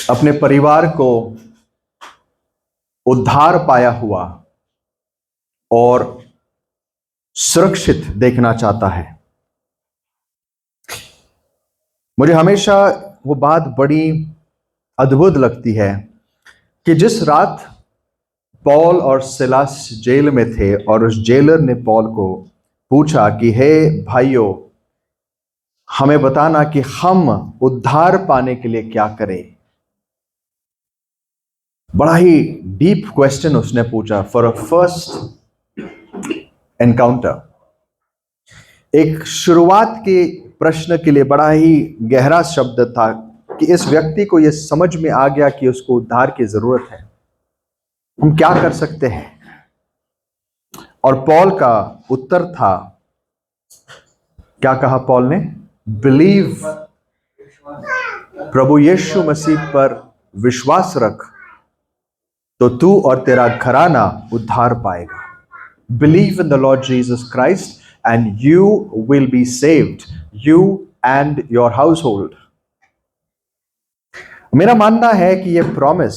अपने परिवार को उद्धार पाया हुआ और सुरक्षित देखना चाहता है। मुझे हमेशा वो बात बड़ी अद्भुत लगती है कि जिस रात पौल और सिलास जेल में थे और उस जेलर ने पौल को पूछा कि हे भाइयों, हमें बताना कि हम उद्धार पाने के लिए क्या करें। बड़ा ही डीप क्वेश्चन उसने पूछा फॉर अ फर्स्ट एनकाउंटर। एक शुरुआत के प्रश्न के लिए बड़ा ही गहरा शब्द था कि इस व्यक्ति को यह समझ में आ गया कि उसको उद्धार की जरूरत है। हम क्या कर सकते हैं? और पौल का उत्तर था, क्या कहा पौल ने? बिलीव, प्रभु यीशु मसीह पर विश्वास रख तो तू और तेरा घराना उद्धार पाएगा। Believe in the Lord Jesus Christ and you will be saved, you and your house hold. मेरा मानना है कि यह प्रॉमिस,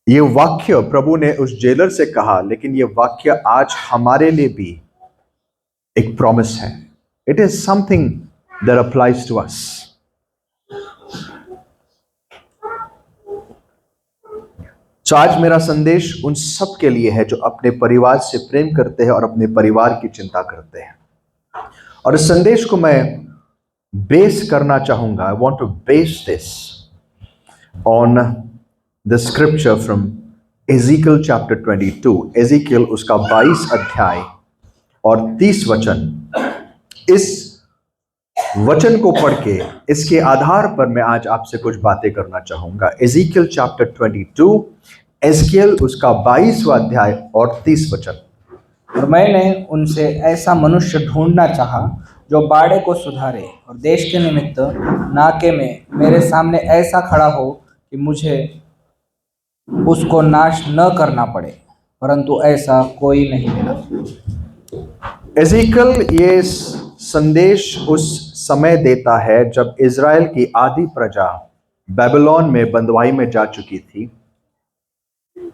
ये वाक्य प्रभु ने उस जेलर से कहा, लेकिन यह वाक्य आज हमारे लिए भी एक प्रॉमिस है। It is something that applies to us. तो आज मेरा संदेश उन सब के लिए है जो अपने परिवार से प्रेम करते हैं और अपने परिवार की चिंता करते हैं। और इस संदेश को मैं बेस करना चाहूंगा। I want to base this on the scripture from Ezekiel chapter 22। Ezekiel उसका 22 अध्याय और 30 वचन। इस वचन को पढ़ के इसके आधार पर मैं आज आपसे कुछ बातें करना चाहूंगा। एजिकल चैप्टर 22, एजिकल उसका 22वां अध्याय और 30 वचन। और मैंने उनसे ऐसा मनुष्य ढूंढना चाहा जो बाड़े को सुधारे और देश के निमित्त नाके में मेरे सामने ऐसा खड़ा हो कि मुझे उसको नाश न करना पड़े, परंतु ऐसा कोई नहीं मिला। एजिकल ये संदेश उस समय देता है जब इज़राइल की आधी प्रजा बेबीलोन में बंदवाई में जा चुकी थी।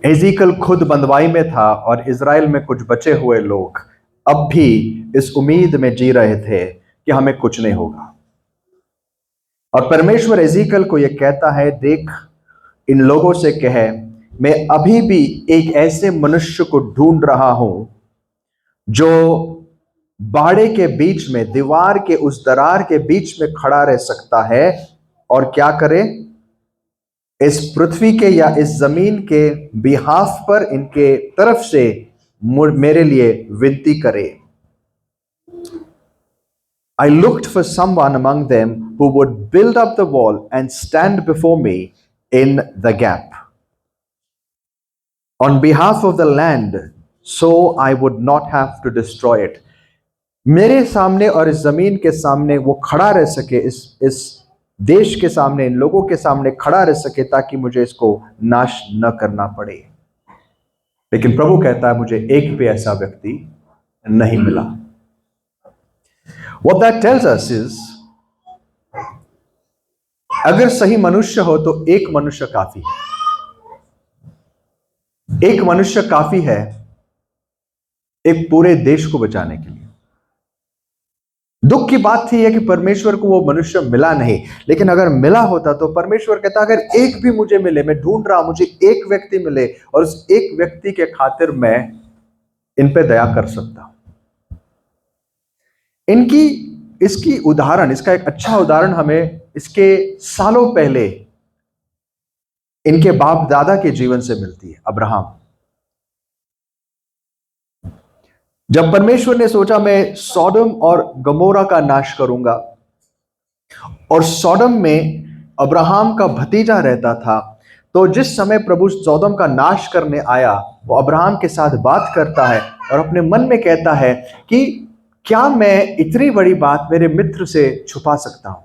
एजिकल खुद बंदवाई में था और इज़राइल में कुछ बचे हुए लोग अब भी इस उम्मीद में जी रहे थे कि हमें कुछ नहीं होगा। और परमेश्वर एजिकल को यह कहता है, देख, इन लोगों से कहे, मैं अभी भी एक ऐसे मनुष्य को ढूंढ रहा हूं जो बाड़े के बीच में, दीवार के उस दरार के बीच में खड़ा रह सकता है और क्या करे? इस पृथ्वी के या इस जमीन के बिहाफ पर इनके तरफ से मेरे लिए विनती करे। I looked for someone among them who would build up the wall and stand before me in the gap on behalf of the land, so I would not have to destroy it. मेरे सामने और इस जमीन के सामने वो खड़ा रह सके, इस देश के सामने, इन लोगों के सामने खड़ा रह सके, ताकि मुझे इसको नाश न करना पड़े। लेकिन प्रभु कहता है, मुझे एक भी ऐसा व्यक्ति नहीं मिला। What that tells us is, अगर सही मनुष्य हो तो एक मनुष्य काफी है। एक मनुष्य काफी है एक पूरे देश को बचाने के लिए। दुख की बात थी है कि परमेश्वर को वो मनुष्य मिला नहीं, लेकिन अगर मिला होता तो परमेश्वर कहता, अगर एक भी मुझे मिले, मैं ढूंढ रहा हूं, मुझे एक व्यक्ति मिले और उस एक व्यक्ति के खातिर मैं इन पे दया कर सकता हूं। इसकी उदाहरण, इसका एक अच्छा उदाहरण हमें इसके सालों पहले इनके बाप दादा के जीवन से मिलती है। अब्राहम, जब परमेश्वर ने सोचा मैं सोडम और गमोरा का नाश करूंगा, और सोडम में अब्राहम का भतीजा रहता था, तो जिस समय प्रभु सोडम का नाश करने आया, वो अब्राहम के साथ बात करता है और अपने मन में कहता है कि क्या मैं इतनी बड़ी बात मेरे मित्र से छुपा सकता हूं?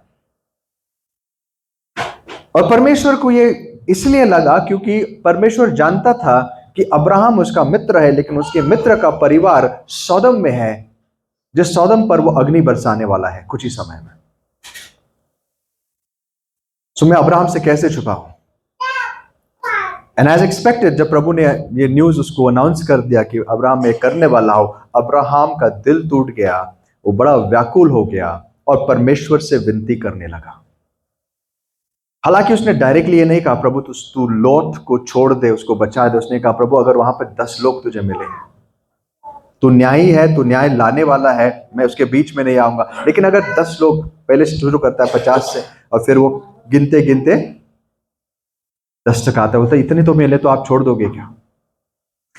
और परमेश्वर को ये इसलिए लगा क्योंकि परमेश्वर जानता था कि अब्राहम उसका मित्र है, लेकिन उसके मित्र का परिवार सोडम में है, जिस सोडम पर वो अग्नि बरसाने वाला है कुछ ही समय में। सो मैं अब्राहम से कैसे छुपाऊं? एंड एज एक्सपेक्टेड, जब प्रभु ने ये न्यूज उसको अनाउंस कर दिया कि अब्राहम मैं करने वाला हूं, अब्राहम का दिल टूट गया, वो बड़ा व्याकुल हो गया और परमेश्वर से विनती करने लगा। हालांकि उसने डायरेक्टली ये नहीं कहा प्रभु तू लोथ को छोड़ दे, उसको बचा दे। उसने कहा प्रभु अगर वहां पर 10 लोग तुझे मिले, तू न्यायी है, तू न्याय लाने वाला है, मैं उसके बीच में नहीं आऊंगा। लेकिन अगर 10 लोग, पहले से शुरू करता है 50 से, और फिर वो गिनते गिनते 10 तक आता है, बोलता इतने तो मिले तो आप छोड़ दोगे क्या?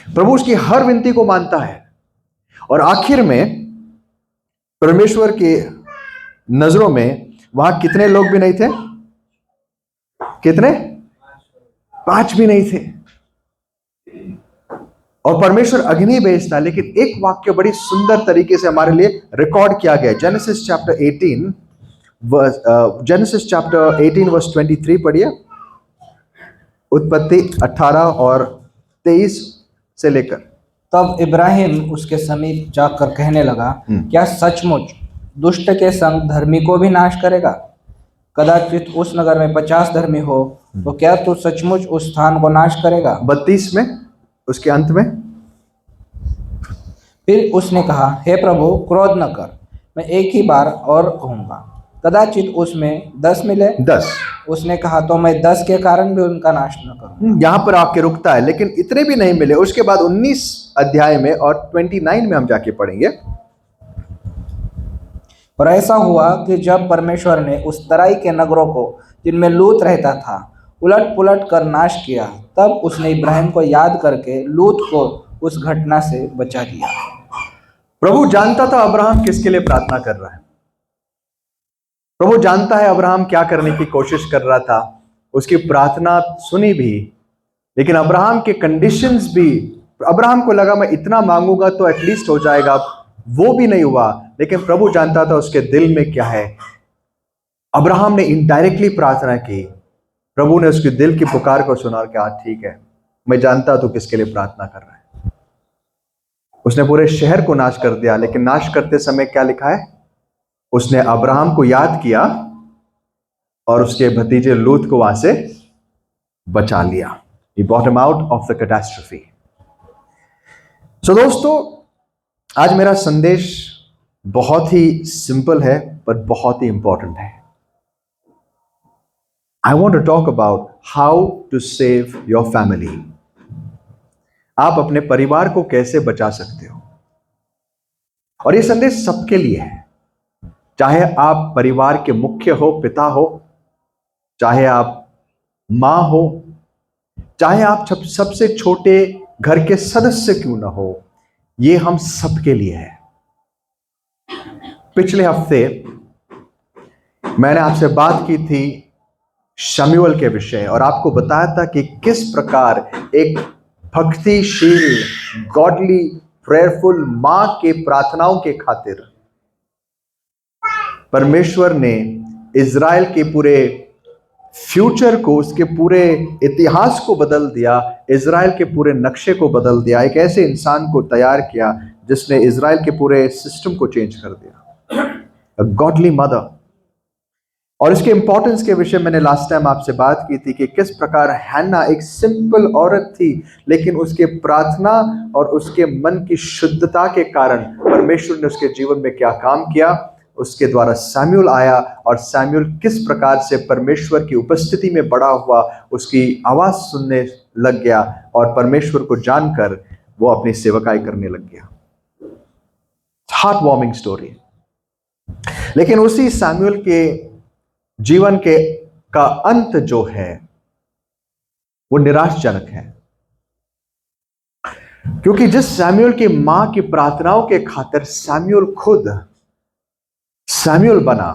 प्रभु उसकी हर विनती को मानता है। और आखिर में परमेश्वर के नजरों में वहां कितने लोग भी नहीं थे? कितने? 5 भी नहीं थे। और परमेश्वर अग्नि भेजता, लेकिन एक वाक्य बड़ी सुंदर तरीके से हमारे लिए रिकॉर्ड किया गया। जेनेसिस चैप्टर 18 वर्स 23 पढ़िए। उत्पत्ति 18 और 23 से लेकर। तब इब्राहिम उसके समीप जाकर कहने लगा, क्या सचमुच दुष्ट के संग धर्मी को भी नाश करेगा? कदाचित उस नगर में 50 धर्मी हो, तो क्या तू सचमुच उस स्थान को नाश करेगा? 32 में, उसके अंत में। फिर उसने कहा, हे प्रभु क्रोध न कर, मैं एक ही बार और कहूंगा, कदाचित उसमें 10 मिले। 10। उसने कहा, तो मैं 10 के कारण भी उनका नाश न करूं। यहां पर आके रुकता है, लेकिन इतने भी नहीं मिले। उसके बाद 19 अध्याय में और 29 में हम जाके पढ़ेंगे। और ऐसा हुआ कि जब परमेश्वर ने उस तराई के नगरों को जिनमें लूत रहता था उलट पुलट कर नाश किया, तब उसने इब्राहिम को याद करके लूत को उस घटना से बचा लिया। प्रभु जानता था अब्राहम किसके लिए प्रार्थना कर रहा है। प्रभु जानता है अब्राहम क्या करने की कोशिश कर रहा था। उसकी प्रार्थना सुनी भी, लेकिन अब्राहम के कंडीशंस भी, अब्राहम को लगा मैं इतना मांगूंगा तो एटलीस्ट हो जाएगा, वो भी नहीं हुआ। लेकिन प्रभु जानता था उसके दिल में क्या है। अब्राहम ने इनडायरेक्टली प्रार्थना की, प्रभु ने उसके दिल की पुकार को सुना और कहा ठीक है, मैं जानता तू किसके लिए प्रार्थना कर रहा है। उसने पूरे शहर को नाश कर दिया, लेकिन नाश करते समय क्या लिखा है? उसने अब्राहम को याद किया और उसके भतीजे लूत को वहां से बचा लिया। He brought him out of the catastrophe. So दोस्तों, आज मेरा संदेश बहुत ही सिंपल है पर बहुत ही इंपॉर्टेंट है। I want to talk about how to save your family. आप अपने परिवार को कैसे बचा सकते हो। और यह संदेश सबके लिए है, चाहे आप परिवार के मुख्य हो, पिता हो, चाहे आप मां हो, चाहे आप सबसे छोटे घर के सदस्य क्यों ना हो, ये हम सबके लिए है। पिछले हफ्ते मैंने आपसे बात की थी शमूएल के विषय और आपको बताया था कि किस प्रकार एक भक्तिशील, गॉडली, प्रेयरफुल मां के प्रार्थनाओं के खातिर परमेश्वर ने इज़राइल के पूरे फ्यूचर को, उसके पूरे इतिहास को बदल दिया, इज़राइल के पूरे नक्शे को बदल दिया। एक ऐसे इंसान को तैयार किया जिसने इज़राइल के पूरे सिस्टम को चेंज कर दिया, अ गॉडली मदर। और इसके इंपॉर्टेंस के विषय मैंने लास्ट टाइम आपसे बात की थी कि किस प्रकार हन्ना एक सिंपल औरत थी, लेकिन उसके प्रार्थना और उसके मन की शुद्धता के कारण परमेश्वर ने उसके जीवन में क्या काम किया। उसके द्वारा सैमुएल आया और सैमुएल किस प्रकार से परमेश्वर की उपस्थिति में बड़ा हुआ, उसकी आवाज सुनने लग गया और परमेश्वर को जानकर वो अपनी सेवकाई करने लग गया। Heart warming story. लेकिन उसी सैमुएल के जीवन के का अंत जो है वो निराशजनक है, क्योंकि जिस सैमुएल की मां की प्रार्थनाओं के खातिर सैमुएल खुद सैमुएल बना,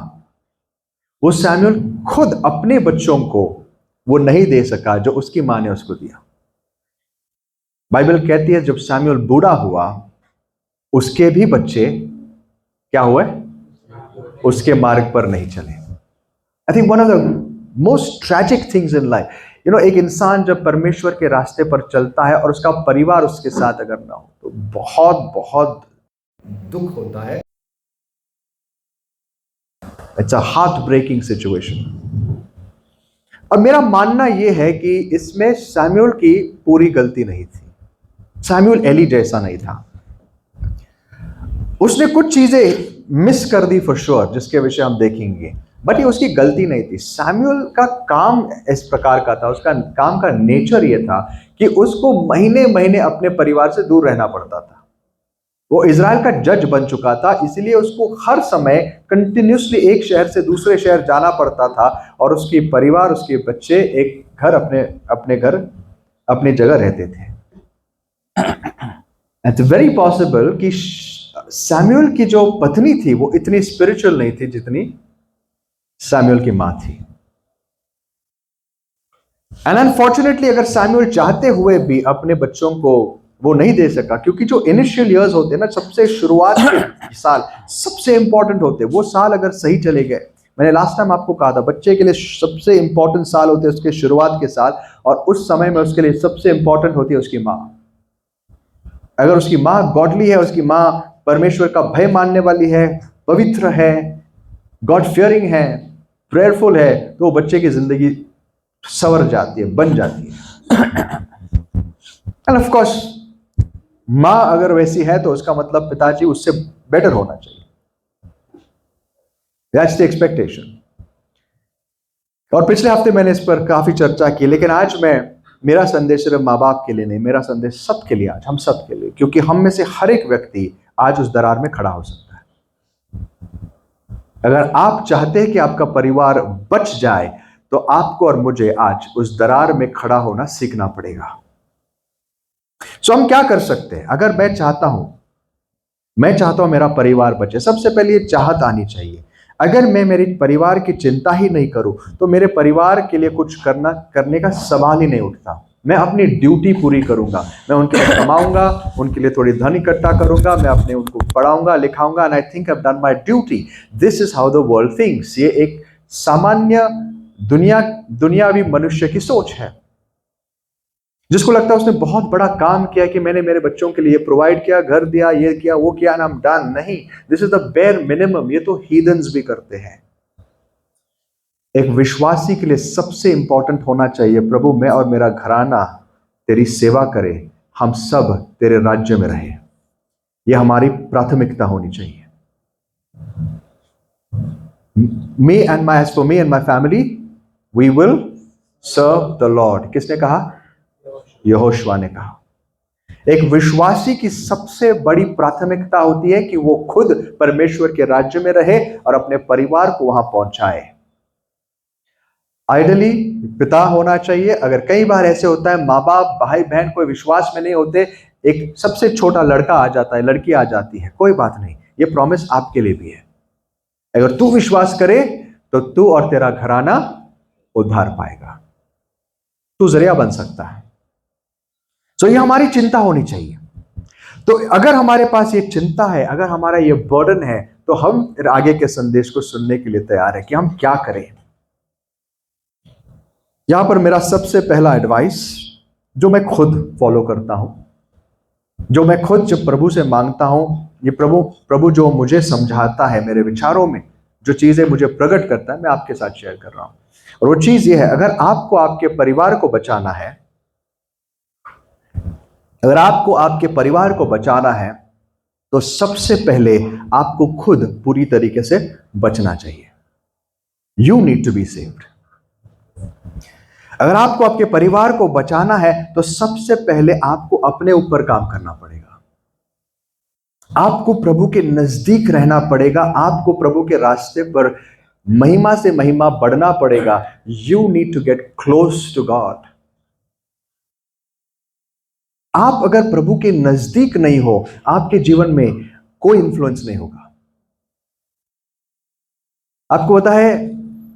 वो सैमुएल खुद अपने बच्चों को वो नहीं दे सका जो उसकी मां ने उसको दिया। बाइबल कहती है जब सैमुएल बूढ़ा हुआ, उसके भी बच्चे क्या हुए? उसके मार्ग पर नहीं चले। I think one of the most tragic things in life, एक इंसान जब परमेश्वर के रास्ते पर चलता है और उसका परिवार उसके साथ अगर ना हो तो बहुत बहुत दुख होता है। It's a heart breaking situation. और मेरा मानना यह है कि इसमें सैमुअल की पूरी गलती नहीं थी। सैमुअल एली जैसा नहीं था। उसने कुछ चीजें मिस कर दी फॉर श्योर, जिसके विषय हम देखेंगे, बट ये उसकी गलती नहीं थी। सैमुअल का काम इस प्रकार का था, उसका काम का नेचर ये था कि उसको महीने महीने अपने परिवार से दूर रहना पड़ता था। वो इज़राइल का जज बन चुका था, इसलिए उसको हर समय कंटिन्यूसली एक शहर से दूसरे शहर जाना पड़ता था, और उसके परिवार, उसके बच्चे एक घर अपने घर अपनी जगह रहते थे। इट्स वेरी पॉसिबल कि सैमुअल की जो पत्नी थी वो इतनी स्पिरिचुअल नहीं थी जितनी सैमुअल की मां थी। एंड अनफॉर्चुनेटली अगर सैमुअल चाहते हुए भी अपने बच्चों को वो नहीं दे सका, क्योंकि जो इनिशियल ईयर्स होते हैं ना, सबसे शुरुआत के साल सबसे इंपॉर्टेंट होते हैं। वो साल अगर सही चले गए, मैंने लास्ट टाइम आपको कहा था, बच्चे के लिए सबसे इंपॉर्टेंट साल होते हैं उसके शुरुआत के साल, और उस समय में उसके लिए सबसे इंपॉर्टेंट होती है उसकी माँ। अगर उसकी माँ गॉडली है, उसकी माँ परमेश्वर का भय मानने वाली है, पवित्र है, गॉड फियरिंग है, प्रेयरफुल है, तो वो बच्चे की जिंदगी संवर जाती है, बन जाती है। एंड ऑफ कोर्स माँ अगर वैसी है तो उसका मतलब पिताजी उससे बेटर होना चाहिए। That's the expectation. और पिछले हफ्ते मैंने इस पर काफी चर्चा की, लेकिन आज मेरा संदेश सिर्फ माँ बाप के लिए नहीं, मेरा संदेश सबके लिए, आज हम सबके लिए, क्योंकि हम में से हर एक व्यक्ति आज उस दरार में खड़ा हो सकता है। अगर आप चाहते हैं कि आपका परिवार बच जाए, तो आपको और मुझे आज उस दरार में खड़ा होना सीखना पड़ेगा। सो हम क्या कर सकते हैं? अगर मैं चाहता हूं मेरा परिवार बचे, सबसे पहले ये चाहत आनी चाहिए। अगर मैं मेरे परिवार की चिंता ही नहीं करूं, तो मेरे परिवार के लिए कुछ करने का सवाल ही नहीं उठता। मैं अपनी ड्यूटी पूरी करूंगा, मैं उनके लिए कमाऊंगा, उनके लिए थोड़ी धन इकट्ठा करूंगा, मैं अपने उनको पढ़ाऊंगा, लिखाऊंगा, and I think I have done my duty. This is how the world thinks. ये एक सामान्य दुनियावी मनुष्य की सोच है, जिसको लगता है उसने बहुत बड़ा काम किया कि मैंने मेरे बच्चों के लिए प्रोवाइड किया, घर दिया, ये किया, वो किया, एंड आई एम डन। नहीं, this is the bare minimum. ये तो हीदन्स भी करते हैं। एक विश्वासी के लिए सबसे इंपॉर्टेंट होना चाहिए, प्रभु मैं और मेरा घराना तेरी सेवा करे, हम सब तेरे राज्य में रहे। यह हमारी प्राथमिकता होनी चाहिए। As for me and my family, we will serve the Lord. किसने कहा? यहोशुआ ने कहा। एक विश्वासी की सबसे बड़ी प्राथमिकता होती है कि वो खुद परमेश्वर के राज्य में रहे और अपने परिवार को वहां पहुंचाए। आइडली पिता होना चाहिए। अगर कई बार ऐसे होता है, माँ बाप, भाई बहन कोई विश्वास में नहीं होते, एक सबसे छोटा लड़का आ जाता है, लड़की आ जाती है, कोई बात नहीं, ये प्रॉमिस आपके लिए भी है। अगर तू विश्वास करे तो तू और तेरा घराना उद्धार पाएगा, तू जरिया बन सकता है। तो ये हमारी चिंता होनी चाहिए। तो अगर हमारे पास ये चिंता है, अगर हमारा ये बर्डन है, तो हम आगे के संदेश को सुनने के लिए तैयार है कि हम क्या करें। यहां पर मेरा सबसे पहला एडवाइस, जो मैं खुद फॉलो करता हूं, जो मैं खुद जब प्रभु से मांगता हूं, ये प्रभु जो मुझे समझाता है, मेरे विचारों में जो चीजें मुझे प्रकट करता है, मैं आपके साथ शेयर कर रहा हूं। और वो चीज ये है, अगर आपको आपके परिवार को बचाना है, अगर आपको आपके परिवार को बचाना है, तो सबसे पहले आपको खुद पूरी तरीके से बचना चाहिए। You need to be saved. अगर आपको आपके परिवार को बचाना है, तो सबसे पहले आपको अपने ऊपर काम करना पड़ेगा। आपको प्रभु के नजदीक रहना पड़ेगा, आपको प्रभु के रास्ते पर महिमा से महिमा बढ़ना पड़ेगा। You need to get close to God. आप अगर प्रभु के नजदीक नहीं हो, आपके जीवन में कोई इंफ्लुएंस नहीं होगा। आपको पता है,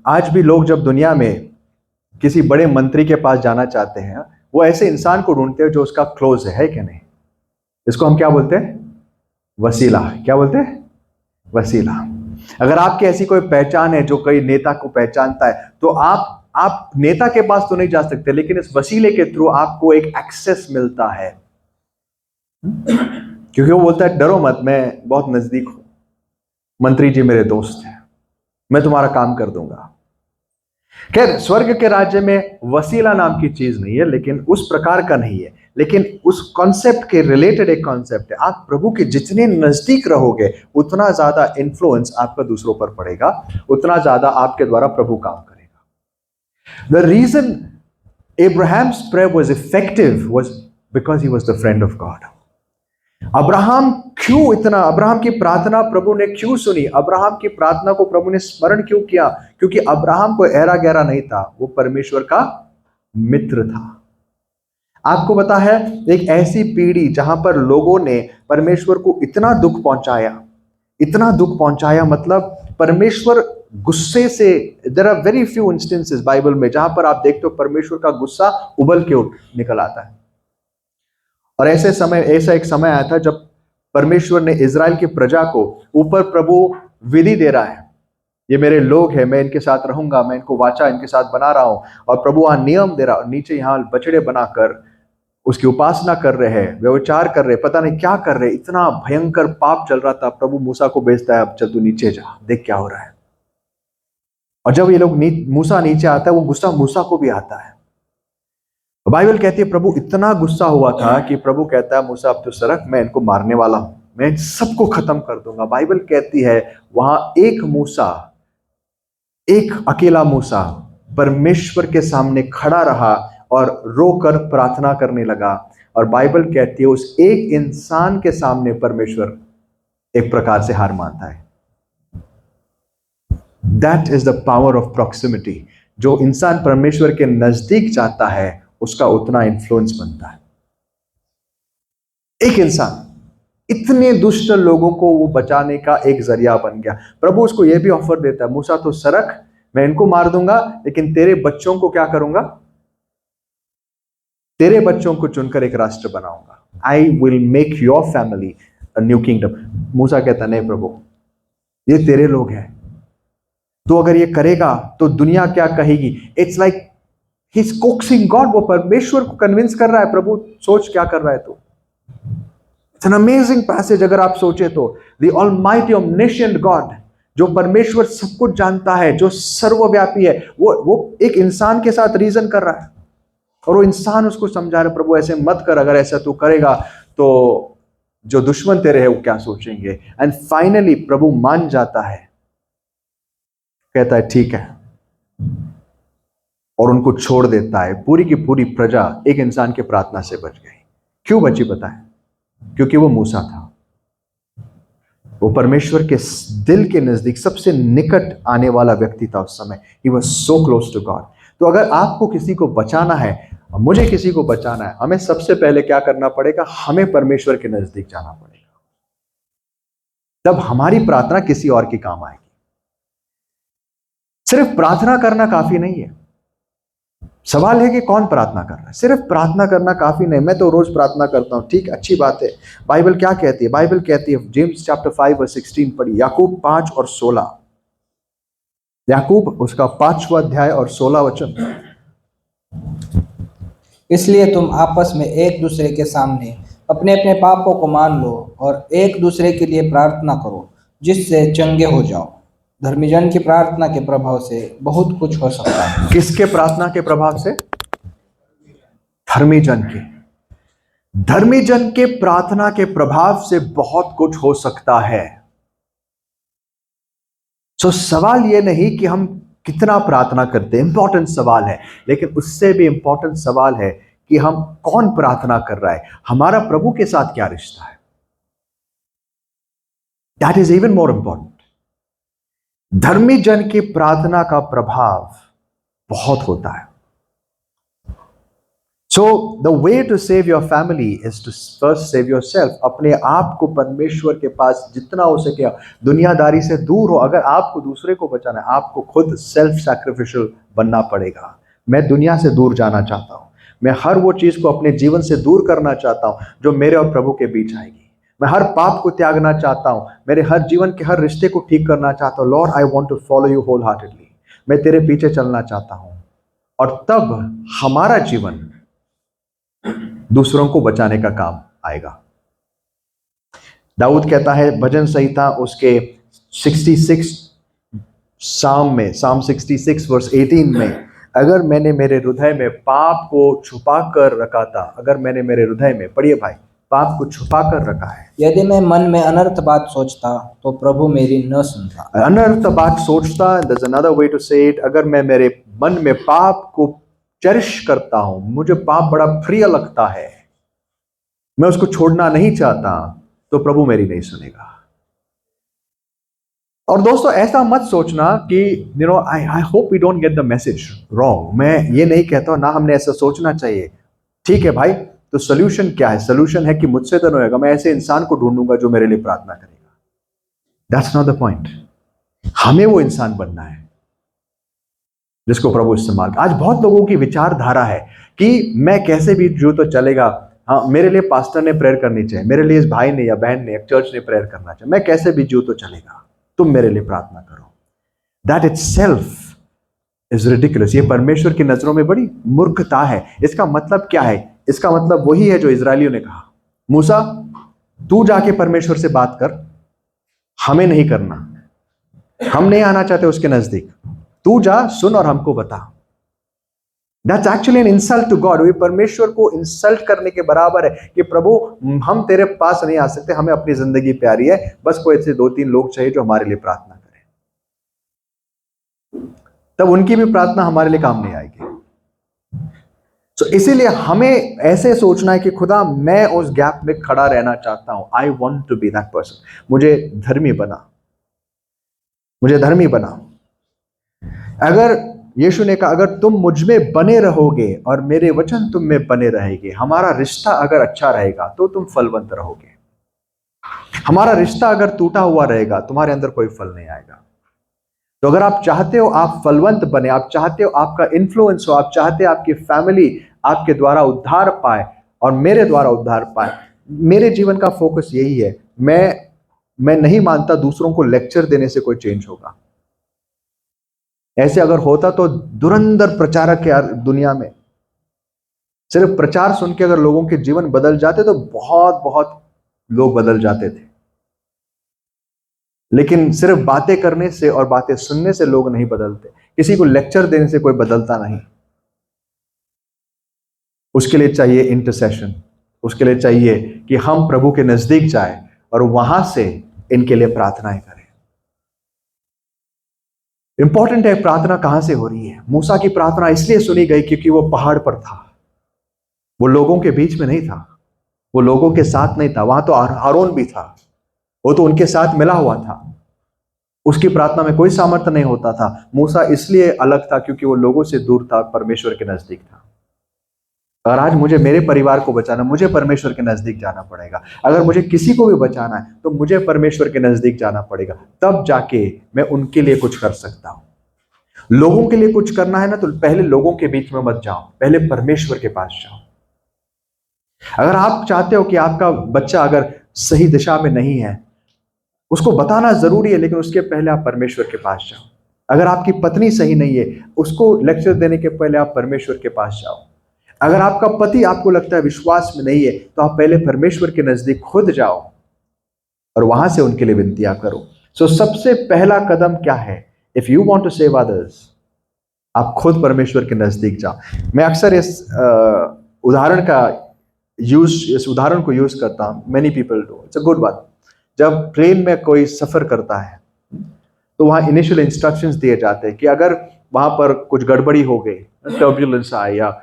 आज भी लोग जब दुनिया में किसी बड़े मंत्री के पास जाना चाहते हैं, वो ऐसे इंसान को ढूंढते हैं जो उसका क्लोज है कि नहीं। इसको हम क्या बोलते हैं? वसीला। क्या बोलते हैं? वसीला। अगर आपकी ऐसी कोई पहचान है जो कोई नेता को पहचानता है, तो आप नेता के पास तो नहीं जा सकते, लेकिन इस वसीले के थ्रू आपको एक एक्सेस मिलता है, क्योंकि वो बोलता है डरो मत, मैं बहुत नजदीक हूं, मंत्री जी मेरे दोस्त हैं, मैं तुम्हारा काम कर दूंगा। खैर, स्वर्ग के राज्य में वसीला नाम की चीज नहीं है, लेकिन उस प्रकार का नहीं है, लेकिन उस कॉन्सेप्ट के रिलेटेड एक कॉन्सेप्ट है। आप प्रभु के जितने नजदीक रहोगे उतना ज्यादा इन्फ्लुएंस आपका दूसरों पर पड़ेगा, उतना ज्यादा आपके द्वारा प्रभु काम करेगा। The reason Abraham's prayer was effective was because he was the friend of God. Abraham की प्रार्थना प्रभु ने क्यों सुनी? अब्राहम की प्रार्थना को प्रभु ने स्मरण क्यों किया? क्योंकि अब्राहम को ऐरा गहरा नहीं था, वो परमेश्वर का मित्र था। आपको पता है, एक ऐसी पीढ़ी जहां पर लोगों ने परमेश्वर को इतना दुख पहुंचाया, मतलब परमेश्वर गुस्से से, there are very few instances Bible में जहां पर आप देखते हो परमेश्वर का गुस्सा उबल के निकल आता है। और ऐसा एक समय आया था जब परमेश्वर ने इजराइल की प्रजा को ऊपर प्रभु विधि दे रहा है, ये मेरे लोग हैं, मैं इनके साथ रहूंगा, मैं इनको वाचा इनके साथ बना रहा हूं, और प्रभु वहां नियम दे रहा, और नीचे यहां बछड़े बनाकर उसकी उपासना कर रहे हैं, व्यभिचार कर रहे, पता नहीं क्या कर रहे, इतना भयंकर पाप चल रहा था। प्रभु मूसा को भेजता है, अब चल तू नीचे जा, देख क्या हो रहा है। और जब ये लोग मूसा नीचे आता है, वो गुस्सा मूसा को भी आता है। बाइबल कहती है प्रभु इतना गुस्सा हुआ था कि प्रभु कहता है मूसा अब तो सरक, मैं इनको मारने वाला हूं, मैं सबको खत्म कर दूंगा। बाइबल कहती है वहां एक अकेला मूसा परमेश्वर के सामने खड़ा रहा और रोकर प्रार्थना करने लगा। और बाइबल कहती है उस एक इंसान के सामने परमेश्वर एक प्रकार से हार मानता है। That is the power of proximity. जो इंसान परमेश्वर के नजदीक जाता है उसका उतना इन्फ्लुएंस बनता है। एक इंसान इतने दुष्ट लोगों को वो बचाने का एक जरिया बन गया। प्रभु उसको यह भी ऑफर देता है, मूसा तो सरक, मैं इनको मार दूंगा, लेकिन तेरे बच्चों को क्या करूंगा? तेरे बच्चों को चुनकर एक राष्ट्र बनाऊंगा। I will make your family a new kingdom. मूसा कहता नहीं प्रभु, ये तेरे लोग हैं, तो अगर ये करेगा तो दुनिया क्या कहेगी? It's like he is coaxing God. वो परमेश्वर को कन्विंस कर रहा है, प्रभु सोच क्या कर रहा है तू। इट्स एन अमेजिंग पैसेज अगर आप सोचे तो। द ऑलमाइटी ओमनिशिएंट गॉड, जो परमेश्वर सब कुछ जानता है, जो सर्वव्यापी है, वो एक इंसान के साथ रीजन कर रहा है, और वो इंसान उसको समझा रहा है प्रभु ऐसे मत कर, अगर ऐसा तू करेगा तो जो दुश्मन तेरे हैं वो क्या सोचेंगे। एंड फाइनली प्रभु मान जाता है, कहता है ठीक है, और उनको छोड़ देता है। पूरी की पूरी प्रजा एक इंसान के प्रार्थना से बच गई। क्यों बची पता है? क्योंकि वो मूसा था। वो परमेश्वर के दिल के नजदीक सबसे निकट आने वाला व्यक्ति था उस समय। He was so close to God. तो अगर आपको किसी को बचाना है, मुझे किसी को बचाना है, हमें सबसे पहले क्या करना पड़ेगा? हमें परमेश्वर के नजदीक जाना पड़ेगा, तब हमारी प्रार्थना किसी और की काम आएगी। सिर्फ प्रार्थना करना काफी नहीं है। सवाल है कि कौन प्रार्थना कर रहा है। सिर्फ प्रार्थना करना काफी नहीं। मैं तो रोज प्रार्थना करता हूं, ठीक, अच्छी बात है। बाइबल क्या कहती है? बाइबल कहती है, जेम्स चैप्टर 5 वर्स 16 पढ़ी, याकूब 5 और 16, याकूब उसका 5वां अध्याय और 16 वचन। इसलिए तुम आपस में एक दूसरे के सामने अपने अपने पापों को मान लो और एक दूसरे के लिए प्रार्थना करो, जिससे चंगे हो जाओ। धर्मीजन की प्रार्थना के प्रभाव से बहुत कुछ हो सकता है। किसके प्रार्थना के प्रभाव से? धर्मीजन के प्रार्थना के प्रभाव से बहुत कुछ हो सकता है। सो सवाल यह नहीं कि हम कितना प्रार्थना करते हैं, इंपॉर्टेंट सवाल है, लेकिन उससे भी इंपॉर्टेंट सवाल है कि हम कौन प्रार्थना कर रहा है, हमारा प्रभु के साथ क्या रिश्ता है। That is even more important. धर्मी जन की प्रार्थना का प्रभाव बहुत होता है। So the way to save your family is to first save your self. अपने आप को परमेश्वर के पास जितना हो सके, दुनियादारी से दूर हो। अगर आपको दूसरे को बचाना है, आपको खुद सेल्फ सैक्रिफिशियल बनना पड़ेगा। मैं दुनिया से दूर जाना चाहता हूं, मैं हर वो चीज को अपने जीवन से दूर करना चाहता हूं जो मेरे और प्रभु के बीच आएगी। मैं हर पाप को त्यागना चाहता हूं, मेरे हर जीवन के हर रिश्ते को ठीक करना चाहता हूं। Lord, I want to follow you wholeheartedly. मैं तेरे पीछे चलना चाहता हूं। और तब हमारा जीवन दूसरों को बचाने का काम आएगा। दाऊद कहता है भजन संहिता उसके साम 66 वर्स 18 में, अगर मैंने मेरे हृदय में पाप को छुपा कर रखा था, अगर मैंने मेरे हृदय में, पढ़िए भाई, पाप को छुपा कर रखा है, यदि मैं मन में अनर्थ बात सोचता तो प्रभु मेरी न सुनता। अनर्थ बात सोचता, there's another way to say it, अगर मैं मेरे मन में पाप को चरिश करता हूं, मुझे पाप बड़ा प्रिय लगता है, मैं उसको छोड़ना नहीं चाहता, तो प्रभु मेरी नहीं सुनेगा। और दोस्तों ऐसा मत सोचना कि I hope we don't get the message wrong. मैं ये नहीं कहता हूं, ना हमने ऐसा सोचना चाहिए। ठीक है भाई, तो सोल्यूशन क्या है? सोल्यूशन है कि मुझसे तो नहीं होगा, मैं ऐसे इंसान को ढूंढूंगा जो मेरे लिए प्रार्थना करेगा। That's not the point. हमें वो इंसान बनना है जिसको प्रभु इस्तेमाल। आज बहुत लोगों की विचारधारा है कि मैं कैसे भी जीऊं तो चलेगा, हाँ मेरे लिए पास्टर ने प्रेयर करनी चाहिए, मेरे लिए इस भाई ने या बहन ने, चर्च ने प्रेयर करना चाहिए, मैं कैसे भी जीऊं तो चलेगा, तुम मेरे लिए प्रार्थना करो। That itself is ridiculous. ये परमेश्वर की नजरों में बड़ी मूर्खता है। इसका मतलब क्या है? इसका मतलब वही है जो इजरायलियों ने कहा, मूसा तू जाके परमेश्वर से बात कर, हमें नहीं करना, हम नहीं आना चाहते उसके नजदीक, तू जा, सुन और हमको बता। That's actually an insult to God. वो परमेश्वर को इंसल्ट करने के बराबर है कि प्रभु हम तेरे पास नहीं आ सकते, हमें अपनी जिंदगी प्यारी है, बस कोई ऐसे 2-3 लोग चाहिए जो हमारे लिए प्रार्थना करें, तब उनकी भी प्रार्थना हमारे लिए काम नहीं आएगी। तो इसीलिए हमें ऐसे सोचना है कि खुदा मैं उस गैप में खड़ा रहना चाहता हूं, I want to be that person. मुझे धर्मी बना, मुझे धर्मी बना। अगर यीशु ने कहा अगर तुम मुझ में बने रहोगे और मेरे वचन तुम में बने रहेंगे, हमारा रिश्ता अगर अच्छा रहेगा तो तुम फलवंत रहोगे। हमारा रिश्ता अगर टूटा हुआ रहेगा, तुम्हारे अंदर कोई फल नहीं आएगा। तो अगर आप चाहते हो आप फलवंत बने, आप चाहते हो आपका इन्फ्लुएंस हो, आप चाहते हो आपकी फैमिली आपके द्वारा उद्धार पाए और मेरे द्वारा उद्धार पाए, मेरे जीवन का फोकस यही है। मैं नहीं मानता दूसरों को लेक्चर देने से कोई चेंज होगा। ऐसे अगर होता तो धुरंधर प्रचारक के दुनिया में सिर्फ प्रचार सुन के अगर लोगों के जीवन बदल जाते तो बहुत बहुत लोग बदल जाते थे। लेकिन सिर्फ बातें करने से और बातें सुनने से लोग नहीं बदलते, किसी को लेक्चर देने से कोई बदलता नहीं। उसके लिए चाहिए इंटरसेशन, उसके लिए चाहिए कि हम प्रभु के नजदीक जाएं और वहां से इनके लिए प्रार्थनाएं करें। इंपॉर्टेंट है प्रार्थना कहां से हो रही है। मूसा की प्रार्थना इसलिए सुनी गई क्योंकि वो पहाड़ पर था, वो लोगों के बीच में नहीं था, वो लोगों के साथ नहीं था। वहां तो हारून भी था, वो तो उनके साथ मिला हुआ था, उसकी प्रार्थना में कोई सामर्थ्य नहीं होता था। मूसा इसलिए अलग था क्योंकि वो लोगों से दूर था, परमेश्वर के नजदीक था। और आज मुझे मेरे परिवार को बचाना, मुझे परमेश्वर के नजदीक जाना पड़ेगा। अगर मुझे किसी को भी बचाना है तो मुझे परमेश्वर के नजदीक जाना पड़ेगा, तब जाके मैं उनके लिए कुछ कर सकता हूं। लोगों के लिए कुछ करना है ना, तो पहले लोगों के बीच में मत जाओ, पहले परमेश्वर के पास जाओ। अगर आप चाहते हो कि आपका बच्चा अगर सही दिशा में नहीं है, उसको बताना जरूरी है, लेकिन उसके पहले आप परमेश्वर के पास जाओ। अगर आपकी पत्नी सही नहीं है, उसको लेक्चर देने के पहले आप परमेश्वर के पास जाओ। अगर आपका पति आपको लगता है विश्वास में नहीं है, तो आप पहले परमेश्वर के नजदीक खुद जाओ और वहां से उनके लिए विनतियां करो। सो सबसे पहला कदम क्या है? If you want to save others, आप खुद परमेश्वर के नजदीक जाओ। मैं अक्सर इस उदाहरण को यूज करता हूं। Many people do, it's a good one. जब प्लेन में कोई सफर करता है तो वहां इनिशियल इंस्ट्रक्शंस दिए जाते हैं कि अगर वहां पर कुछ गड़बड़ी हो गई, टर्बुलेंस आए या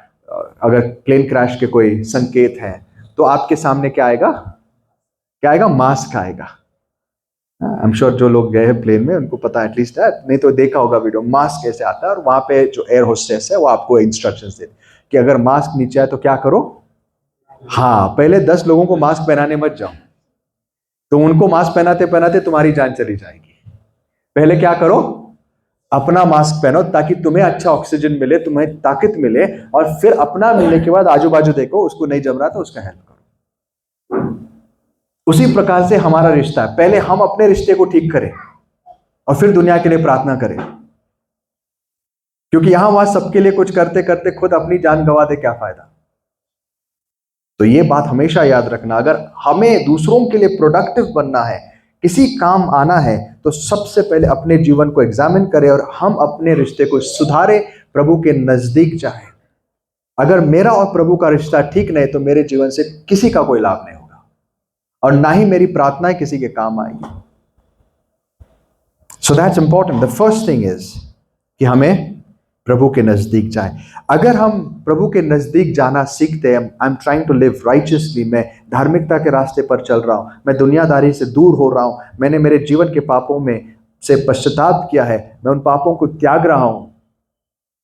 अगर प्लेन क्रैश के कोई संकेत हैं, तो आपके सामने क्या आएगा? क्या आएगा? मास्क आएगा। आई एम श्योर जो लोग गए हैं प्लेन में उनको पता है एटलीस्ट है, नहीं तो देखा होगा वीडियो, मास्क कैसे आता है। और वहां पे जो एयर होस्टेस है वो आपको इंस्ट्रक्शंस देती कि अगर मास्क नीचे आए तो क्या करो। हाँ, पहले 10 लोगों को मास्क पहनाने मत जाओ, तो उनको मास्क पहनाते पहनाते तुम्हारी जान चली जाएगी। पहले क्या करो? अपना मास्क पहनो ताकि तुम्हें अच्छा ऑक्सीजन मिले, तुम्हें ताकत मिले, और फिर अपना मिलने के बाद आजू बाजू देखो, उसको नहीं जम रहा तो उसका हेल्प करो। उसी प्रकार से हमारा रिश्ता है, पहले हम अपने रिश्ते को ठीक करें और फिर दुनिया के लिए प्रार्थना करें। क्योंकि यहां वहां सबके लिए कुछ करते करते खुद अपनी जान गंवा दे, क्या फायदा। तो ये बात हमेशा याद रखना, अगर हमें दूसरों के लिए प्रोडक्टिव बनना है, किसी काम आना है, तो सबसे पहले अपने जीवन को एग्जामिन करें और हम अपने रिश्ते को सुधारे, प्रभु के नजदीक जाएं। अगर मेरा और प्रभु का रिश्ता ठीक नहीं तो मेरे जीवन से किसी का कोई लाभ नहीं होगा और ना ही मेरी प्रार्थनाएं किसी के काम आएगी। So that's important. The first thing is कि हमें प्रभु के नजदीक जाएं। अगर हम प्रभु के नजदीक जाना सीखते हैं, I am trying to live righteously, मैं धार्मिकता के रास्ते पर चल रहा हूं, मैं दुनियादारी से दूर हो रहा हूं, मैंने मेरे जीवन के पापों में से पश्चाताप किया है, मैं उन पापों को त्याग रहा हूं,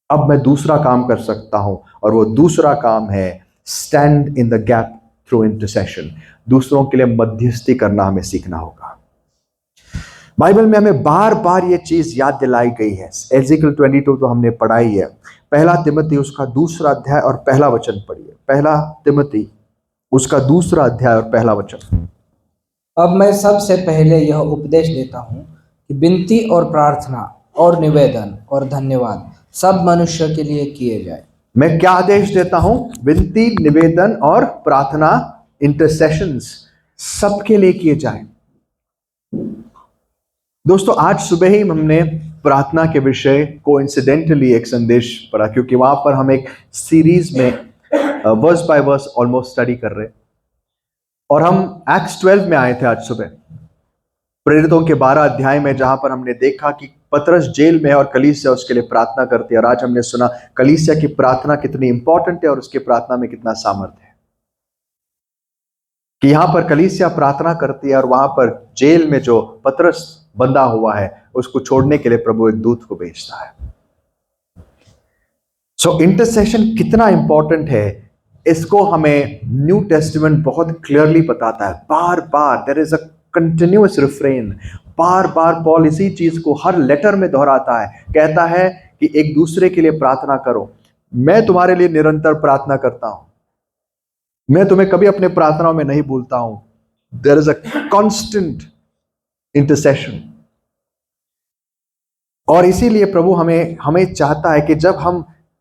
अब मैं दूसरा काम कर सकता हूं और वो दूसरा काम है stand in the gap through intercession. दूसरों के लिए मध्यस्थी करना हमें सीखना होगा। बाइबल में हमें बार बार ये चीज याद दिलाई गई है। एजिकल 22 तो हमने पढ़ाई है। पहला तिमोथी उसका 2 अध्याय और पहला वचन पढ़िए। पहला तिमोथी उसका 2 अध्याय और पहला वचन। अब मैं सबसे पहले यह उपदेश देता हूँ कि विनती और प्रार्थना और निवेदन और धन्यवाद सब मनुष्य के लिए किए जाए। मैं क्या आदेश देता हूं? विनती, निवेदन और प्रार्थना, इंटरसेशंस सबके लिए किए जाए। दोस्तों, आज सुबह ही हमने प्रार्थना के विषय को इंसिडेंटली एक संदेश पढ़ा, क्योंकि वहां पर हम एक सीरीज में verse by verse almost study कर रहे, और हम एक्ट्स 12 में आए थे आज सुबह, प्रेरितों के 12 अध्याय में, जहां पर हमने देखा कि पतरस जेल में है और कलीसिया उसके लिए प्रार्थना करती है। और आज हमने सुना कलीसिया की प्रार्थना कितनी इंपॉर्टेंट है और उसकी प्रार्थना में कितना सामर्थ्य है, कि यहां पर कलीसिया प्रार्थना करती है और वहां पर जेल में जो पतरस बंधा हुआ है उसको छोड़ने के लिए प्रभु एक दूत को भेजता है। सो इंटरसेशन कितना इंपॉर्टेंट है, इसको हमें न्यू टेस्टामेंट बहुत क्लियरली बताता है। बार बार there is a continuous refrain, बार बार पॉल इसी चीज को हर लेटर में दोहराता है, कहता है कि एक दूसरे के लिए प्रार्थना करो। मैं तुम्हारे लिए निरंतर प्रार्थना करता हूं, मैं तुम्हें कभी अपने प्रार्थनाओं में नहीं भूलता हूं। There is a constant intercession. और इसीलिए प्रभु हमें चाहता है कि जब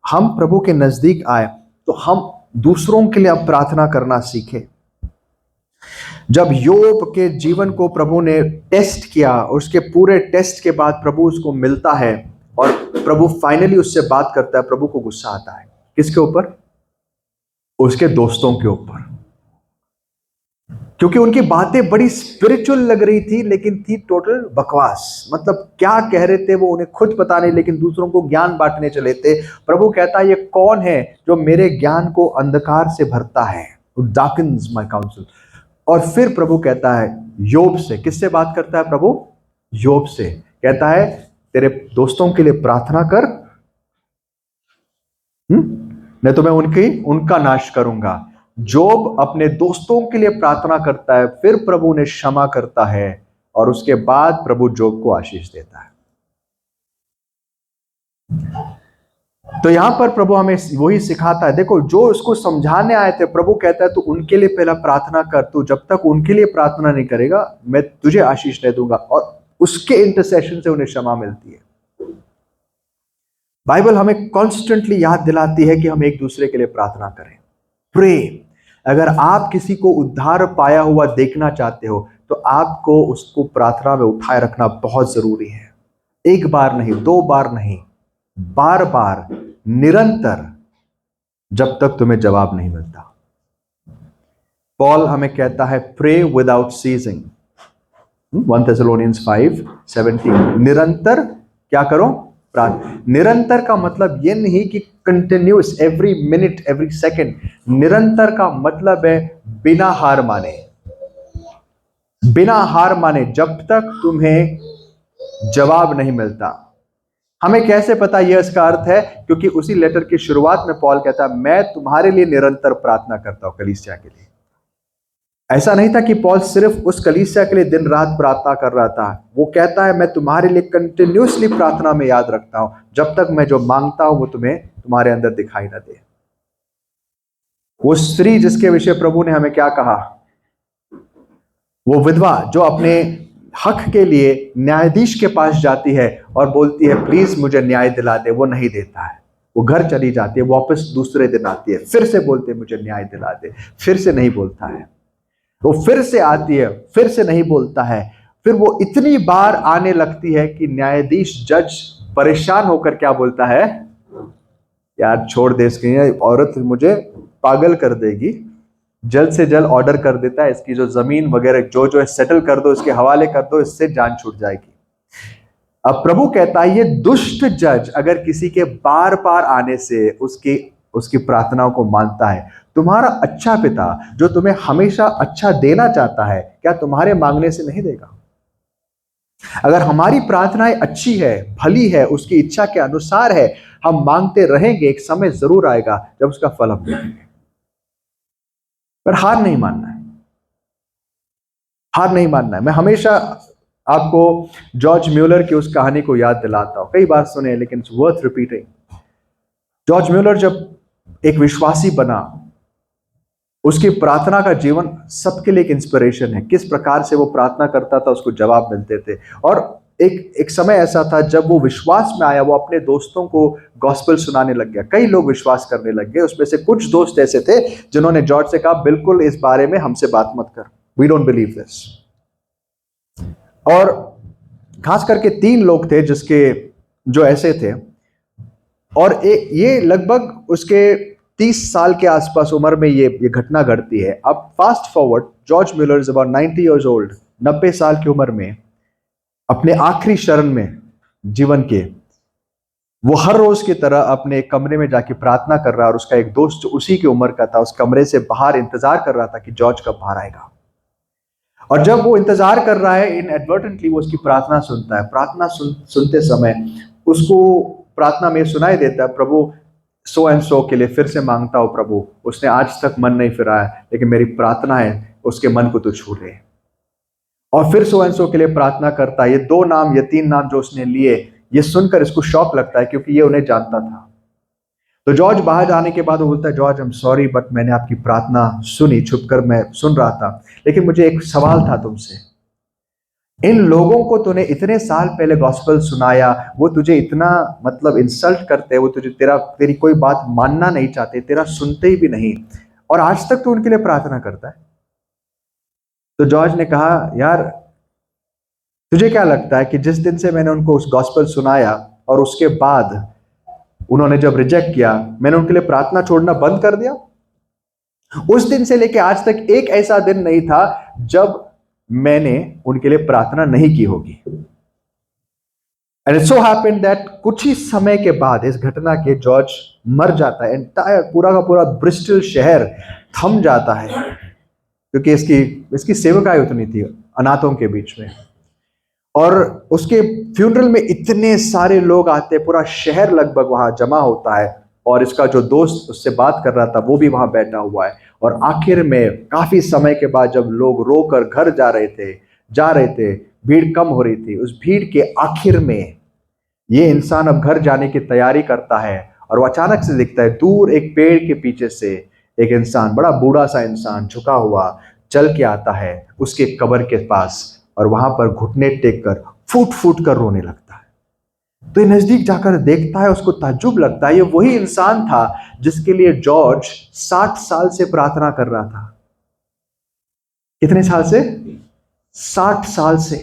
हम प्रभु के नजदीक आए तो हम दूसरों के लिए अब प्रार्थना करना सीखें। जब योब के जीवन को प्रभु ने टेस्ट किया, उसके पूरे टेस्ट के बाद प्रभु उसको मिलता है और प्रभु फाइनली उससे बात करता है, प्रभु को गुस्सा आता है। किसके ऊपर? उसके दोस्तों के ऊपर, क्योंकि उनकी बातें बड़ी स्पिरिचुअल लग रही थी लेकिन थी टोटल बकवास। मतलब क्या कह रहे थे वो उन्हें खुद पता नहीं, लेकिन दूसरों को ज्ञान बांटने चले थे। प्रभु कहता है, ये कौन है जो मेरे ज्ञान को अंधकार से भरता है, डार्कन्स माय काउंसिल। और फिर प्रभु कहता है योब से, किससे बात करता है प्रभु? योब से। कहता है तेरे दोस्तों के लिए प्रार्थना कर, मैं तुम्हें उनका नाश करूंगा। जोब अपने दोस्तों के लिए प्रार्थना करता है, फिर प्रभु ने क्षमा करता है और उसके बाद प्रभु जोब को आशीष देता है। तो यहां पर प्रभु हमें वही सिखाता है। देखो, जो उसको समझाने आए थे, प्रभु कहता है तू उनके लिए पहला प्रार्थना कर, तू जब तक उनके लिए प्रार्थना नहीं करेगा मैं तुझे आशीष नहीं दूंगा। और उसके इंटरसेशन से उन्हें क्षमा मिलती है। बाइबल हमें कॉन्स्टेंटली याद दिलाती है कि हम एक दूसरे के लिए प्रार्थना करें। प्रे। अगर आप किसी को उद्धार पाया हुआ देखना चाहते हो तो आपको उसको प्रार्थना में उठाए रखना बहुत जरूरी है। एक बार नहीं, 2 बार नहीं, बार बार, निरंतर, जब तक तुम्हें जवाब नहीं मिलता। पॉल हमें कहता है प्रे विदाउट सीजिंग, 1 Thessalonians 5:17। निरंतर क्या करो? निरंतर का मतलब यह नहीं कि continuous, every minute, every second. निरंतर का मतलब है बिना हार माने, बिना हार माने, जब तक तुम्हें जवाब नहीं मिलता। हमें कैसे पता यह इसका अर्थ है? क्योंकि उसी लेटर की शुरुआत में पॉल कहता है मैं तुम्हारे लिए निरंतर प्रार्थना करता हूं, कलीसिया के लिए। ऐसा नहीं था कि पॉल सिर्फ उस कलीसिया के लिए दिन रात प्रार्थना कर रहा था। वो कहता है मैं तुम्हारे लिए कंटिन्यूसली प्रार्थना में याद रखता हूं, जब तक मैं जो मांगता हूं वो तुम्हें तुम्हारे अंदर दिखाई ना दे। वो स्त्री जिसके विषय प्रभु ने हमें क्या कहा, वो विधवा जो अपने हक के लिए न्यायाधीश के पास जाती है और बोलती है प्लीज मुझे न्याय दिला दे, वो नहीं देता है। वो घर चली जाती है, वापस दूसरे दिन आती है, फिर से बोलती है मुझे न्याय दिला दे, फिर से नहीं बोलता है। वो फिर से आती है, फिर से नहीं बोलता है, फिर वो इतनी बार आने लगती है कि न्यायाधीश जज परेशान होकर क्या बोलता है, यार छोड़ दे इसकी, ये औरत मुझे पागल कर देगी। जल्द से जल्द ऑर्डर कर देता है, इसकी जो जमीन वगैरह जो जो है सेटल कर दो, इसके हवाले कर दो, इससे जान छूट जाएगी। अब प्रभु कहता है ये दुष्ट जज अगर किसी के बार बार आने से उसकी प्रार्थनाओं को मानता है, तुम्हारा अच्छा पिता जो तुम्हें हमेशा अच्छा देना चाहता है, क्या तुम्हारे मांगने से नहीं देगा? अगर हमारी प्रार्थनाएं अच्छी है, भली है, उसकी इच्छा के अनुसार है, हम मांगते रहेंगे, एक समय जरूर आएगा जब उसका फल हम देखेंगे। पर हार नहीं मानना है, हार नहीं मानना है। मैं हमेशा आपको जॉर्ज म्यूलर की उस कहानी को याद दिलाता हूं, कई बार सुने लेकिन it's worth repeating. George Muller जब एक विश्वासी बना, उसकी प्रार्थना का जीवन सबके लिए एक इंस्पिरेशन है। किस प्रकार से वो प्रार्थना करता था, उसको जवाब मिलते थे। और एक समय ऐसा था जब वो विश्वास में आया, वो अपने दोस्तों को गॉस्पेल सुनाने लग गया। कई लोग विश्वास करने लग गए। उसमें से कुछ दोस्त ऐसे थे जिन्होंने जॉर्ज से कहा, बिल्कुल इस बारे में हमसे बात मत कर, वी डोंट बिलीव दिस। और खास करके 3 लोग थे जो ऐसे थे। और ये लगभग उसके 30 साल के आसपास उम्र में ये घटना घटती है। अब fast forward, George Muller is about 90 years old, 90 साल की उम्र में, अपने आखिरी चरण में जीवन के, वो हर रोज की तरह अपने कमरे में जाके प्रार्थना कर रहा है। और उसका एक दोस्त जो उसी की उम्र का था, उस कमरे से बाहर इंतजार कर रहा था कि जॉर्ज कब बाहर आएगा। और जब वो इंतजार कर रहा है, इनएडवर्टेंटली वो उसकी प्रार्थना सुनता है। प्रार्थना सुनते समय उसको प्रार्थना में सुनाई देता है, प्रभु सो एंड सो के लिए फिर से मांगता हूं प्रभु, उसने आज तक मन नहीं फिराया, लेकिन मेरी प्रार्थना है उसके मन को तो छू ले। और फिर सो एंड सो के लिए प्रार्थना करता है। ये 2 नाम, ये 3 नाम जो उसने लिए, ये सुनकर इसको शॉक लगता है, क्योंकि ये उन्हें जानता था। तो जॉर्ज बाहर जाने के बाद वो बोलता है, George I am sorry, but मैंने आपकी प्रार्थना सुनी, छुपकर मैं सुन रहा था, लेकिन मुझे एक सवाल था तुमसे। इन लोगों को तूने इतने साल पहले गॉस्पेल सुनाया, वो तुझे इतना मतलब इंसल्ट करते हैं, वो तुझे तेरी कोई बात मानना नहीं चाहते, तेरा सुनते ही भी नहीं, और आज तक तू उनके लिए प्रार्थना करता है। तो जॉर्ज ने कहा, यार तुझे क्या लगता है कि जिस दिन से मैंने उनको उस गॉस्पेल सुनाया और उसके बाद उन्होंने जब रिजेक्ट किया, मैंने उनके लिए प्रार्थना छोड़ना बंद कर दिया? उस दिन से लेके आज तक एक ऐसा दिन नहीं था जब मैंने उनके लिए प्रार्थना नहीं की होगी। And it so happened that कुछ ही समय के बाद इस घटना के जॉर्ज मर जाता है। एंटायर पूरा का पूरा ब्रिस्टल शहर थम जाता है, क्योंकि इसकी सेवकाई उतनी थी अनाथों के बीच में। और उसके फ्यूनरल में इतने सारे लोग आते, पूरा शहर लगभग वहां जमा होता है। और इसका जो दोस्त उससे बात कर रहा था वो भी वहां बैठा हुआ है। और आखिर में काफी समय के बाद जब लोग रोकर घर जा रहे थे, भीड़ कम हो रही थी, उस भीड़ के आखिर में ये इंसान अब घर जाने की तैयारी करता है। और वो अचानक से दिखता है दूर एक पेड़ के पीछे से एक इंसान, बड़ा बूढ़ा सा इंसान झुका हुआ चल के आता है उसके कब्र के पास, और वहां पर घुटने टेक कर फूट फूट कर रोने लगता है। तो ये नजदीक जाकर देखता है, उसको ताज्जुब लगता है, ये वही इंसान था जिसके लिए जॉर्ज 60 साल से प्रार्थना कर रहा था। कितने साल से? 60 साल से।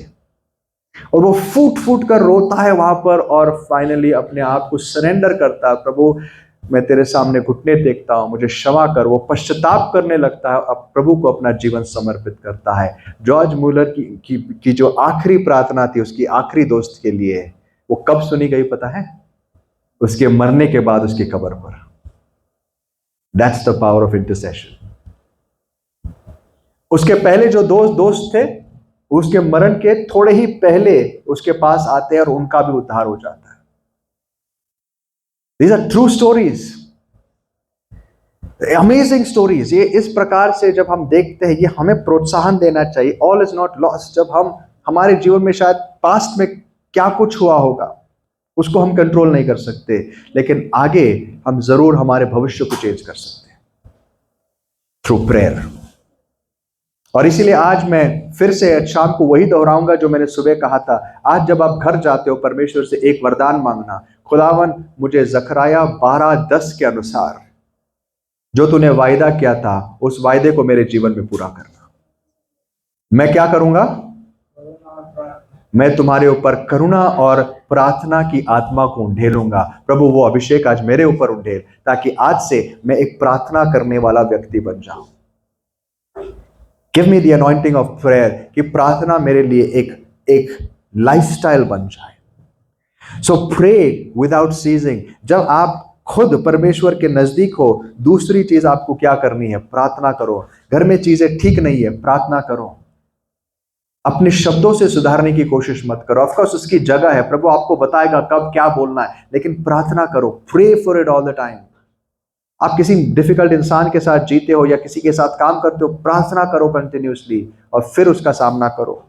और वो फूट फूट कर रोता है वहां पर, और फाइनली अपने आप को सरेंडर करता है, प्रभु मैं तेरे सामने घुटने टेकता हूं, मुझे क्षमा कर। वो पश्चाताप करने लगता है, अब प्रभु को अपना जीवन समर्पित करता है। जॉर्ज म्यूलर की जो आखिरी प्रार्थना थी उसकी आखिरी दोस्त के लिए, वो कब सुनी गई पता है? उसके मरने के बाद उसकी कब्र पर। That's the power of intercession. उसके पहले जो दोस्त थे, उसके मरण के थोड़े ही पहले उसके पास आते हैं और उनका भी उद्धार हो जाता है। These are true stories, amazing stories। ये इस प्रकार से जब हम देखते हैं, ये हमें प्रोत्साहन देना चाहिए। All is not lost. जब हम हमारे जीवन में शायद पास्ट में क्या कुछ हुआ होगा उसको हम कंट्रोल नहीं कर सकते, लेकिन आगे हम जरूर हमारे भविष्य को चेंज कर सकते हैं थ्रू प्रेयर। और इसीलिए आज मैं फिर से शाम को वही दोहराऊंगा जो मैंने सुबह कहा था। आज जब आप घर जाते हो, परमेश्वर से एक वरदान मांगना, खुदावन मुझे जकरिया 12:10 के अनुसार जो तूने वायदा किया था, उस वायदे को मेरे जीवन में पूरा करना। मैं क्या करूंगा? मैं तुम्हारे ऊपर करुणा और प्रार्थना की आत्मा को उंडेलूंगा। प्रभु वो अभिषेक आज मेरे ऊपर उंडेल, ताकि आज से मैं एक प्रार्थना करने वाला व्यक्ति बन जाऊं। Give me the anointing of prayer, कि प्रार्थना मेरे लिए एक लाइफस्टाइल बन जाए। सो प्रे विदाउट सीजिंग। जब आप खुद परमेश्वर के नजदीक हो, दूसरी चीज आपको क्या करनी है? प्रार्थना करो। घर में चीजें ठीक नहीं है, प्रार्थना करो। अपने शब्दों से सुधारने की कोशिश मत करो। ऑफकोर्स उसकी जगह है, प्रभु आपको बताएगा कब क्या बोलना है, लेकिन प्रार्थना करो। Pray for it all the time. आप किसी डिफिकल्ट इंसान के साथ जीते हो या किसी के साथ काम करते हो, प्रार्थना करो कंटिन्यूसली और फिर उसका सामना करो।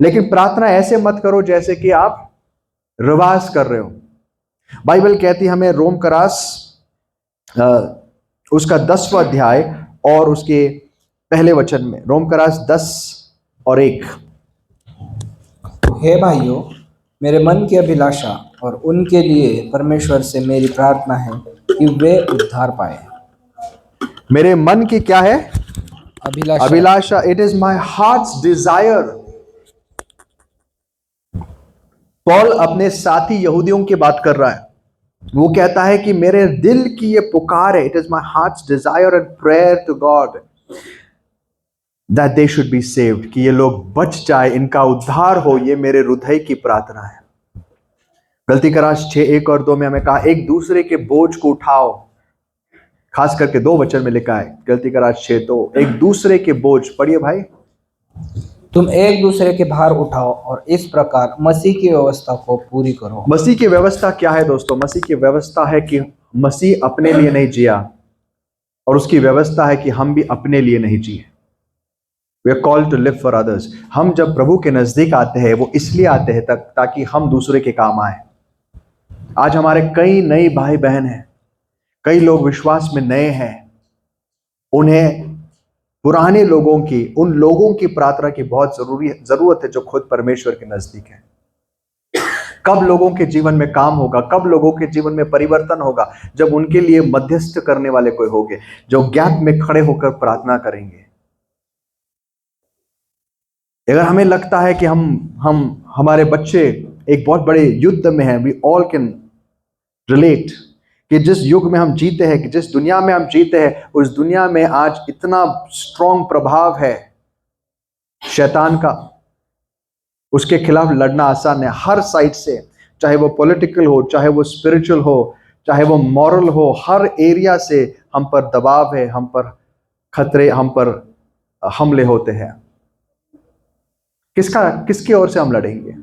लेकिन प्रार्थना ऐसे मत करो जैसे कि आप रिवाज कर रहे हो। बाइबल कहती हमें रोम करास उसका 10वां अध्याय और उसके पहले वचन में, रोम करास 10:1। हे भाइयों, मेरे मन की अभिलाषा और उनके लिए परमेश्वर से मेरी प्रार्थना है कि वे उद्धार पाए। मेरे मन की क्या है? अभिलाषा। अभिलाषा। It is my heart's desire. Paul अपने साथी यहूदियों की बात कर रहा है। वो कहता है कि मेरे दिल की ये पुकार है, it is my heart's desire and prayer to God that they should be saved, कि ये लोग बच जाए, इनका उद्धार हो। ये मेरे हृदय की प्रार्थना है। गलती करास 6:1 और 2 में हमें कहा एक दूसरे के बोझ को उठाओ। खास करके 2 वचन में लिखा है, गलती करास 6:2, एक दूसरे के बोझ। पढ़िए भाई। तुम एक दूसरे के भार उठाओ और इस प्रकार मसीह की व्यवस्था को पूरी करो। मसीह की व्यवस्था क्या है दोस्तों? मसीह की व्यवस्था है कि मसीह अपने लिए नहीं जिया, और उसकी व्यवस्था है कि हम भी अपने लिए नहीं जिए। We are called to live for others. हम जब प्रभु के नजदीक आते हैं, वो इसलिए आते हैं ताकि हम दूसरे के काम आए। आज हमारे कई नए भाई बहन हैं, कई लोग विश्वास में नए हैं। उन्हें पुराने लोगों की, उन लोगों की प्रार्थना की बहुत जरूरत है जो खुद परमेश्वर के नजदीक है। कब लोगों के जीवन में काम होगा, कब लोगों के जीवन में परिवर्तन होगा? जब उनके लिए मध्यस्थ करने वाले कोई होंगे, जो गैप में खड़े होकर प्रार्थना करेंगे। अगर हमें लगता है कि हमारे बच्चे एक बहुत बड़े युद्ध में हैं, वी ऑल कैन रिलेट, कि जिस युग में हम जीते हैं, कि जिस दुनिया में हम जीते हैं, उस दुनिया में आज इतना स्ट्रॉन्ग प्रभाव है शैतान का। उसके खिलाफ लड़ना आसान है हर साइड से, चाहे वो पॉलिटिकल हो, चाहे वो स्पिरिचुअल हो, चाहे वो मॉरल हो। हर एरिया से हम पर दबाव है, हम पर खतरे, हम पर हमले होते हैं। किसकी ओर से हम लड़ेंगे?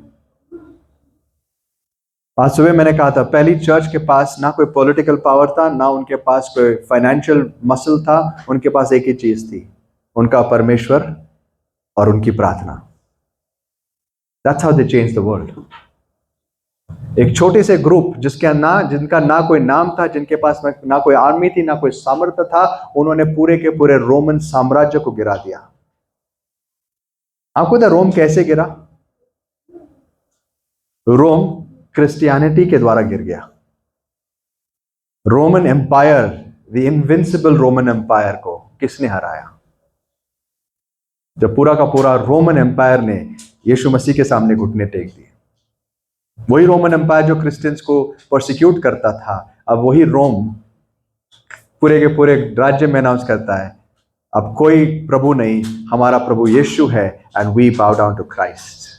आज सुबह मैंने कहा था, पहली चर्च के पास ना कोई पॉलिटिकल पावर था, ना उनके पास कोई फाइनेंशियल मसल था। उनके पास एक ही चीज थी, उनका परमेश्वर और उनकी प्रार्थना। That's how they changed the world. एक छोटे से ग्रुप जिनका ना कोई नाम था, जिनके पास ना कोई आर्मी थी, ना कोई सामर्थ्य था, उन्होंने पूरे के पूरे रोमन साम्राज्य को गिरा दिया। आपको पता रोम कैसे गिरा? रोम क्रिश्चियनिटी के द्वारा गिर गया। Roman empire, the invincible Roman empire को किसने हराया? जब पूरा का पूरा रोमन एम्पायर ने यीशु मसीह के सामने घुटने टेक दिए। वही रोमन एम्पायर जो क्रिश्चियंस को प्रोसिक्यूट करता था, अब वही रोम पूरे के पूरे राज्य में अनाउंस करता है, अब कोई प्रभु नहीं, हमारा प्रभु यीशु है, and we bow down to Christ.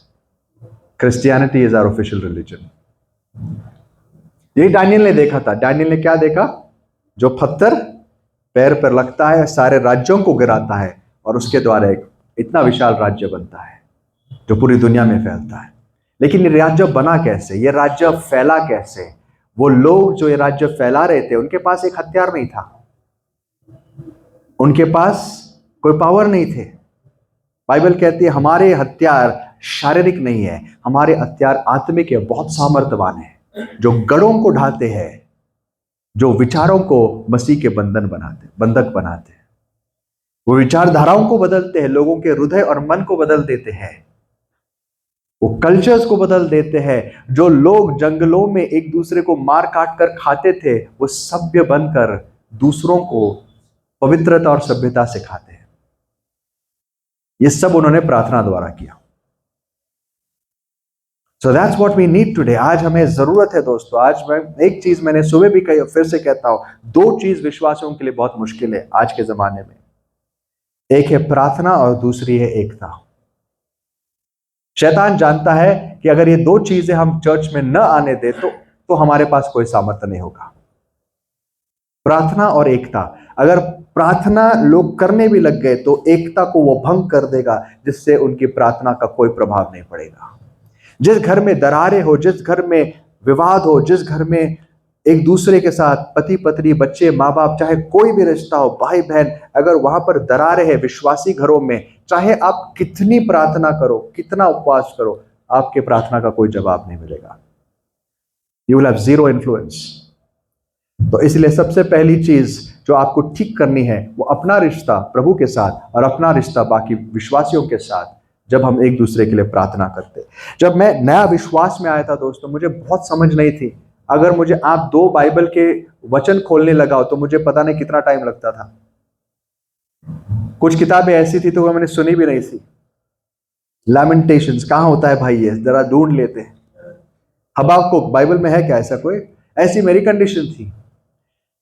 Christianity is our official religion. यही डैनियल ने देखा था। डैनियल ने क्या देखा? जो पत्थर पैर पर लगता है, सारे राज्यों को गिराता है, और उसके द्वारा एक इतना विशाल राज्य बनता है जो पूरी दुनिया में फैलता है। लेकिन ये राज्य बना कैसे? ये राज्य फैला कैसे? वो लोग जो ये राज्य फैला रहे थे, उनके पास एक हथियार नहीं था, उनके पास कोई पावर नहीं थे। बाइबल कहती है हमारे हथियार शारीरिक नहीं है, हमारे हथियार आत्मिक है, बहुत सामर्थ्यवान है, जो गढ़ों को ढाते हैं, जो विचारों को मसीह के बंधक बनाते हैं। वो विचारधाराओं को बदलते हैं, लोगों के हृदय और मन को बदल देते हैं, वो कल्चर्स को बदल देते हैं। जो लोग जंगलों में एक दूसरे को मार काट कर खाते थे, वो सभ्य बनकर दूसरों को पवित्रता और सभ्यता सिखाते हैं। ये सब उन्होंने प्रार्थना द्वारा किया। So that's what we need today. आज हमें जरूरत है दोस्तों। आज मैं एक चीज मैंने सुबह भी कही और फिर से कहता हूं, दो चीज विश्वासियों के लिए बहुत मुश्किल है आज के जमाने में। एक है प्रार्थना और दूसरी है एकता। शैतान जानता है कि अगर ये दो चीजें हम चर्च में न आने दे तो हमारे पास कोई सामर्थ्य नहीं होगा। प्रार्थना और एकता। अगर प्रार्थना लोग करने भी लग गए तो एकता को वो भंग कर देगा, जिससे उनकी प्रार्थना का कोई प्रभाव नहीं पड़ेगा। जिस घर में दरारें हो, जिस घर में विवाद हो, जिस घर में एक दूसरे के साथ पति पत्नी, बच्चे, माँ बाप, चाहे कोई भी रिश्ता हो, भाई बहन, अगर वहां पर दरारें है विश्वासी घरों में, चाहे आप कितनी प्रार्थना करो, कितना उपवास करो, आपके प्रार्थना का कोई जवाब नहीं मिलेगा। You will have zero influence. तो इसलिए सबसे पहली चीज जो आपको ठीक करनी है वो अपना रिश्ता प्रभु के साथ और अपना रिश्ता बाकी विश्वासियों के साथ, जब हम एक दूसरे के लिए प्रार्थना करते। जब मैं नया विश्वास में आया था दोस्तों, मुझे बहुत समझ नहीं थी। अगर मुझे आप 2 बाइबल के वचन खोलने लगाओ तो मुझे पता नहीं कितना टाइम लगता था। कुछ किताबें ऐसी थी तो मैंने सुनी भी नहीं थी। लैमेंटेशंस कहाँ होता है भाई, ये जरा ढूंढ लेते हैं। हबाक्कुक बाइबल में है क्या ऐसा कोई? ऐसी मेरी कंडीशन थी।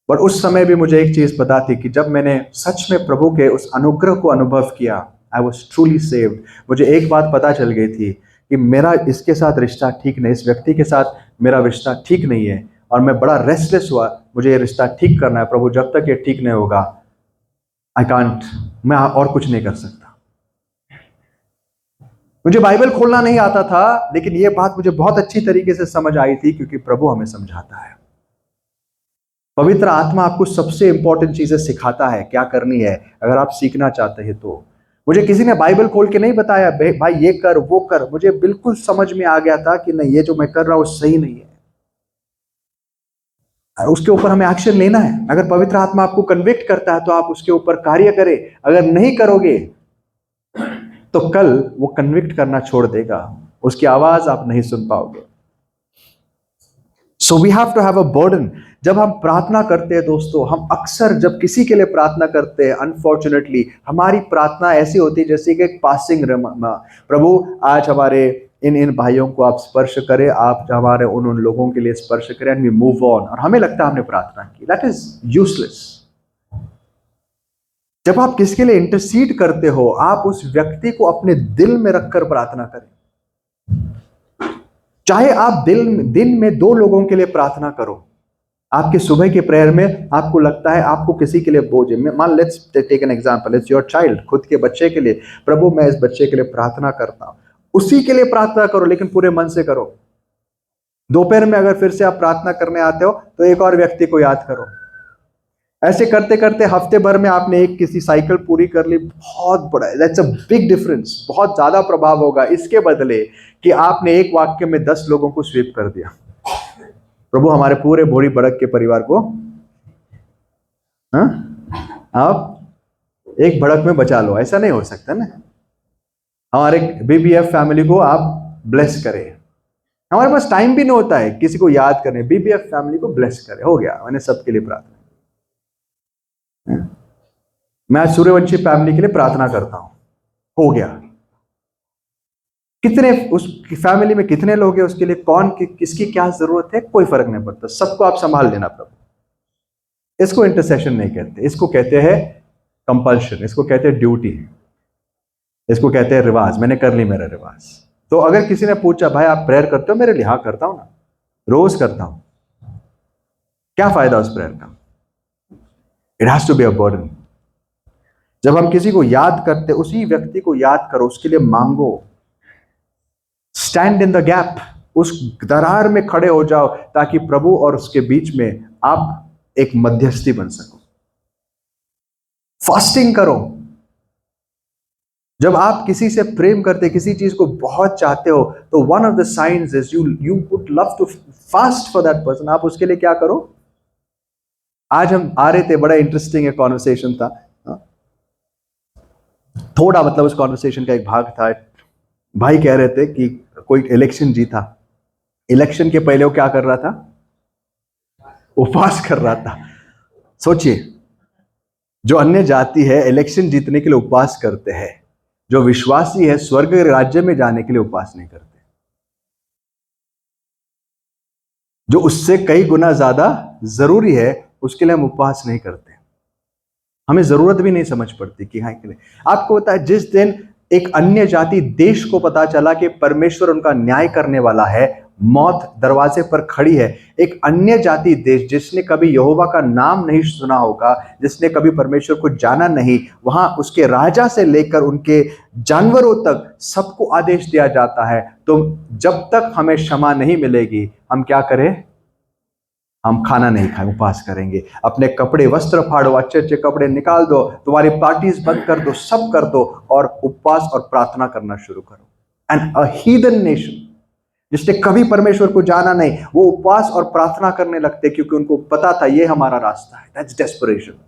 पर उस समय भी मुझे एक चीज पता थी कि जब मैंने सच में प्रभु के उस अनुग्रह को अनुभव किया, आई वॉज ट्रूली सेव्ड। मुझे एक बात पता चल गई थी कि मेरा इसके साथ रिश्ता ठीक नहीं, इस व्यक्ति के साथ मेरा रिश्ता ठीक नहीं है, और मैं बड़ा रेस्टलेस हुआ। मुझे ये रिश्ता ठीक करना है प्रभु, जब तक ये ठीक नहीं होगा आई कांट, मैं और कुछ नहीं कर सकता। मुझे बाइबल खोलना नहीं आता था, लेकिन ये बात मुझे बहुत अच्छी तरीके से समझ आई थी, क्योंकि प्रभु हमें समझाता है। पवित्र आत्मा आपको सबसे इंपॉर्टेंट चीजें सिखाता है क्या करनी है, अगर आप सीखना चाहते हैं तो। मुझे किसी ने बाइबल खोल के नहीं बताया भाई ये कर वो कर, मुझे बिल्कुल समझ में आ गया था कि नहीं, ये जो मैं कर रहा हूं सही नहीं है, उसके ऊपर हमें एक्शन लेना है। अगर पवित्र आत्मा आपको कन्विक्ट करता है तो आप उसके ऊपर कार्य करें। अगर नहीं करोगे तो कल वो कन्विक्ट करना छोड़ देगा, उसकी आवाज आप नहीं सुन पाओगे। So we have to have a burden. जब हम प्रार्थना करते हैं दोस्तों, हम अक्सर जब किसी के लिए प्रार्थना करते हैं, अनफॉर्चुनेटली हमारी प्रार्थना ऐसी होती है जैसे कि एक पासिंग, प्रभु आज हमारे इन भाइयों को आप स्पर्श करें, आप हमारे उन लोगों के लिए स्पर्श करें, एंड वी मूव ऑन, और हमें लगता है हमने प्रार्थना की। That is useless. जब आप किसके लिए इंटरसीड करते हो, आप उस व्यक्ति को अपने दिल में रखकर प्रार्थना करें। चाहे आप दिन में 2 लोगों के लिए प्रार्थना करो। आपके सुबह के प्रेयर में आपको लगता है आपको किसी के लिए बोझ है, मान let's take an example, it's your child, खुद के बच्चे के लिए, प्रभु मैं इस बच्चे के लिए प्रार्थना करता हूं, उसी के लिए प्रार्थना करो, लेकिन पूरे मन से करो। दोपहर में अगर फिर से आप प्रार्थना करने आते हो तो एक और व्यक्ति को याद करो। ऐसे करते करते हफ्ते भर में आपने एक किसी साइकिल पूरी कर ली, बहुत बड़ा, दैट्स अ बिग डिफरेंस, बहुत ज्यादा प्रभाव होगा इसके बदले कि आपने एक वाक्य में 10 लोगों को स्वीप कर दिया। प्रभु हमारे पूरे भोरी बड़क के परिवार को आप एक भड़क में बचा लो, ऐसा नहीं हो सकता ना। हमारे बीबीएफ फैमिली को आप ब्लेस करें। हमारे पास टाइम भी नहीं होता है किसी को याद करने, बीबीएफ फैमिली को ब्लेस करें, हो गया, मैंने सबके लिए प्रार्थना। मैं आज सूर्यवंशी फैमिली के लिए प्रार्थना करता हूं, हो गया। कितने उस फैमिली में कितने लोग हैं, उसके लिए कौन किसकी क्या जरूरत है, कोई फर्क नहीं पड़ता, सबको आप संभाल लेना प्रभु। इसको इंटरसेशन नहीं कहते, इसको कहते हैं कंपल्शन, इसको कहते हैं ड्यूटी, इसको कहते हैं रिवाज। मैंने कर ली मेरा रिवाज। तो अगर किसी ने पूछा भाई आप प्रेयर करते हो मेरे लिए? हाँ करता हूं ना, रोज करता हूं। क्या फायदा उस प्रेयर का? It has to be a burden. जब हम किसी को याद करते, उसी व्यक्ति को याद करो, उसके लिए मांगो, स्टैंड इन द गैप, उस दरार में खड़े हो जाओ, ताकि प्रभु और उसके बीच में आप एक मध्यस्थी बन सको। फास्टिंग करो। जब आप किसी से प्रेम करते, किसी चीज को बहुत चाहते हो, तो one of the signs is you would love to fast for that person. आप उसके लिए क्या करो? आज हम आ रहे थे, बड़ा इंटरेस्टिंग एक कॉन्वर्सेशन था, थोड़ा मतलब उस कॉन्वर्सेशन का एक भाग था। भाई कह रहे थे कि कोई इलेक्शन जीता, इलेक्शन के पहले वो क्या कर रहा था? उपवास कर रहा था। सोचिए, जो अन्य जाति है इलेक्शन जीतने के लिए उपवास करते हैं, जो विश्वासी है स्वर्ग के राज्य में जाने के लिए उपवास नहीं करते। जो उससे कई गुना ज्यादा जरूरी है, उसके लिए हम उपवास नहीं करते। हमें जरूरत भी नहीं समझ पड़ती कि हाँ के लिए। आपको पता है, जिस दिन एक अन्य जाति देश को पता चला कि परमेश्वर उनका न्याय करने वाला है, मौत दरवाजे पर खड़ी है, एक अन्य जाति देश जिसने कभी यहोवा का नाम नहीं सुना होगा, जिसने कभी परमेश्वर को जाना नहीं, वहां उसके राजा से लेकर उनके जानवरों तक सबको आदेश दिया जाता है, तो जब तक हमें क्षमा नहीं मिलेगी, हम क्या करें? हम खाना नहीं खाए, उपवास करेंगे। अपने कपड़े वस्त्र फाड़ो, अच्छे अच्छे कपड़े निकाल दो, तुम्हारी पार्टीज बंद कर दो, सब कर दो, और उपवास और प्रार्थना करना शुरू करो। एंड अ हीदन नेशन, जिसने कभी परमेश्वर को जाना नहीं, वो उपवास और प्रार्थना करने लगते, क्योंकि उनको पता था ये हमारा रास्ता है। That's desperation.